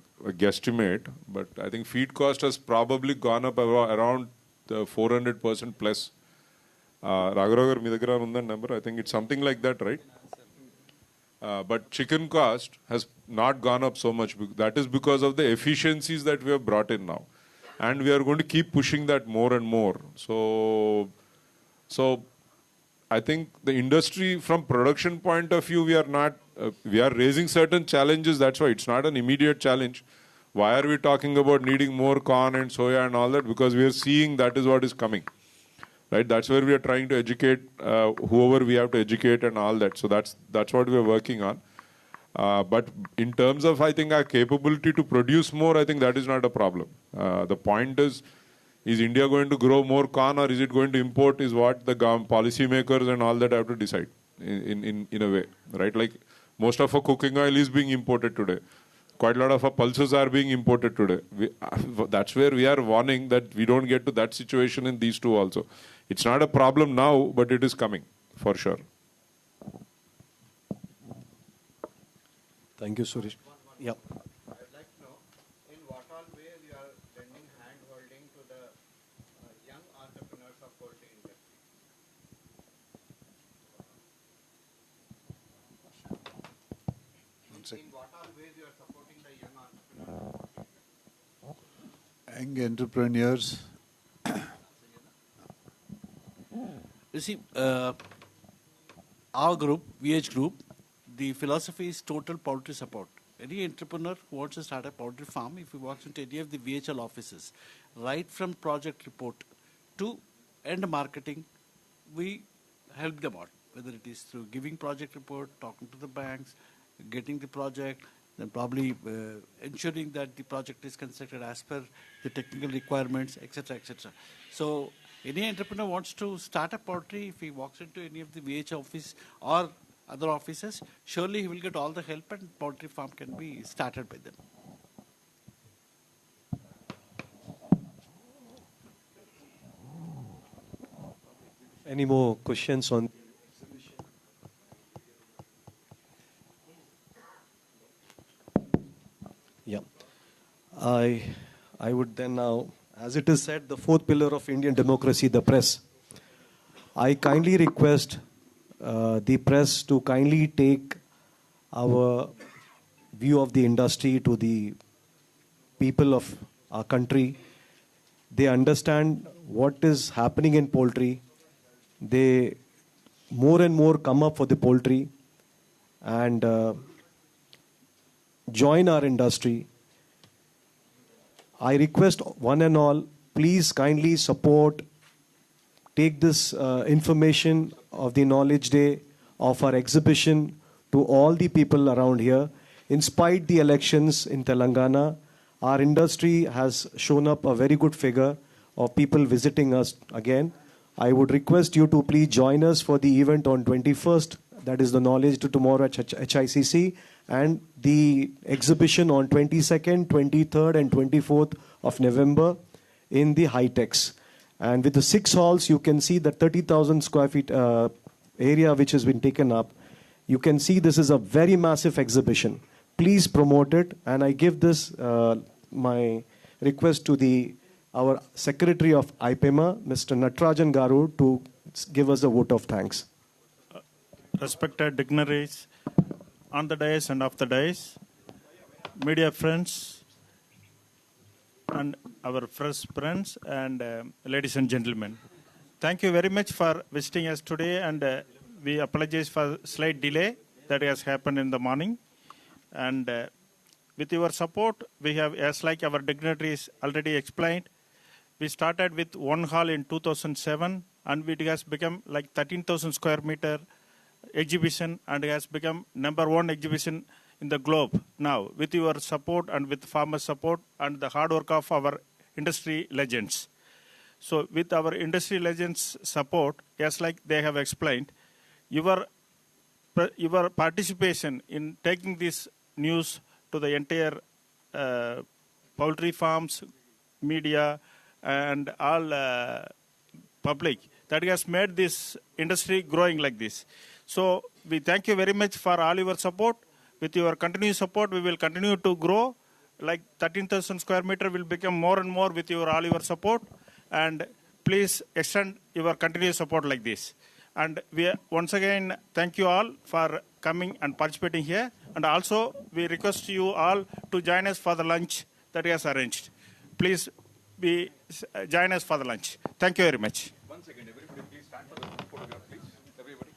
guesstimate. But I think feed cost has probably gone up around 400% plus. Raghav, మీ దగ్గర ఉందా number? I think it's something like that, right? But chicken cost has not gone up so much. That is because of the efficiencies that we have brought in now. And we are going to keep pushing that more and more. So I think the industry from production point of view, we are raising certain challenges. That's why it's not an immediate challenge. Why are we talking about needing more corn and soya and all that? Because we are seeing that is what is coming. Right, that's where we are trying to educate whoever we have to educate and all that. So that's what we are working on. But in terms of, I think, our capability to produce more, I think that is not a problem. The point is India going to grow more corn or is it going to import? Is what the policy makers and all that have to decide in a way, right? Like most of our cooking oil is being imported today. Quite a lot of our pulses are being imported today. That's where we are warning that we don't get to that situation in these two also. It's not a problem now, but it is coming for sure. Thank you, Suresh. Yeah. I would like to know in what all way we are lending hand-holding to the young entrepreneurs of poultry industry. In what all ways you are supporting the young entrepreneurs? Young entrepreneurs. You see, our group, VH Group, the philosophy is total poultry support. Any entrepreneur who wants to start a poultry farm, if he walks into any of the VHL offices, right from project report to end marketing, we help them out. Whether it is through giving project report, talking to the banks, getting the project, then probably ensuring that the project is constructed as per the technical requirements, etc., etc. So any entrepreneur wants to start a poultry, if he walks into any of the VH office or other offices, surely he will get all the help and poultry farm can be started by them. Any more questions on? Yeah. I would then now, as it is said, the fourth pillar of Indian democracy, the press. I kindly request the press to kindly take our view of the industry to the people of our country. They understand what is happening in poultry. They more and more come up for the poultry and join our industry. I request one and all, please kindly support, take this information of the Knowledge Day of our exhibition to all the people around here. In spite the elections in Telangana, our industry has shown up a very good figure of people visiting us again. I would request you to please join us for the event on 21st, that is the Knowledge Day tomorrow at HICC, and the exhibition on 22nd, 23rd and 24th of November in the High-Techs. And with the 6 halls, you can see the 30,000 square feet area which has been taken up. You can see this is a very massive exhibition. Please promote it, and I give this my request to our Secretary of IPEMA, Mr. Natarajan Garu, to give us a vote of thanks. Respected dignitaries on the dais and off the dais, media friends, and our press friends, and ladies and gentlemen. Thank you very much for visiting us today, and we apologize for slight delay that has happened in the morning. And with your support, we have, as like our dignitaries already explained, we started with one hall in 2007, and it has become like 13,000 square meter exhibition, and it has become #1 exhibition in the globe now with your support and with farmer support and the hard work of our industry legends. So with our industry legends support, just like they have explained, your participation in taking this news to the entire poultry farms, media, and all public, that has made this industry growing like this. So we thank you very much for all your support. With your continued support, we will continue to grow. Like 13,000 square meter will become more and more with all your support. And please extend your continued support like this. And we once again thank you all for coming and participating here. And also we request you all to join us for the lunch that is arranged. Please join us for the lunch. Thank you very much. 1 second, everybody please stand for the photograph, please. Everybody.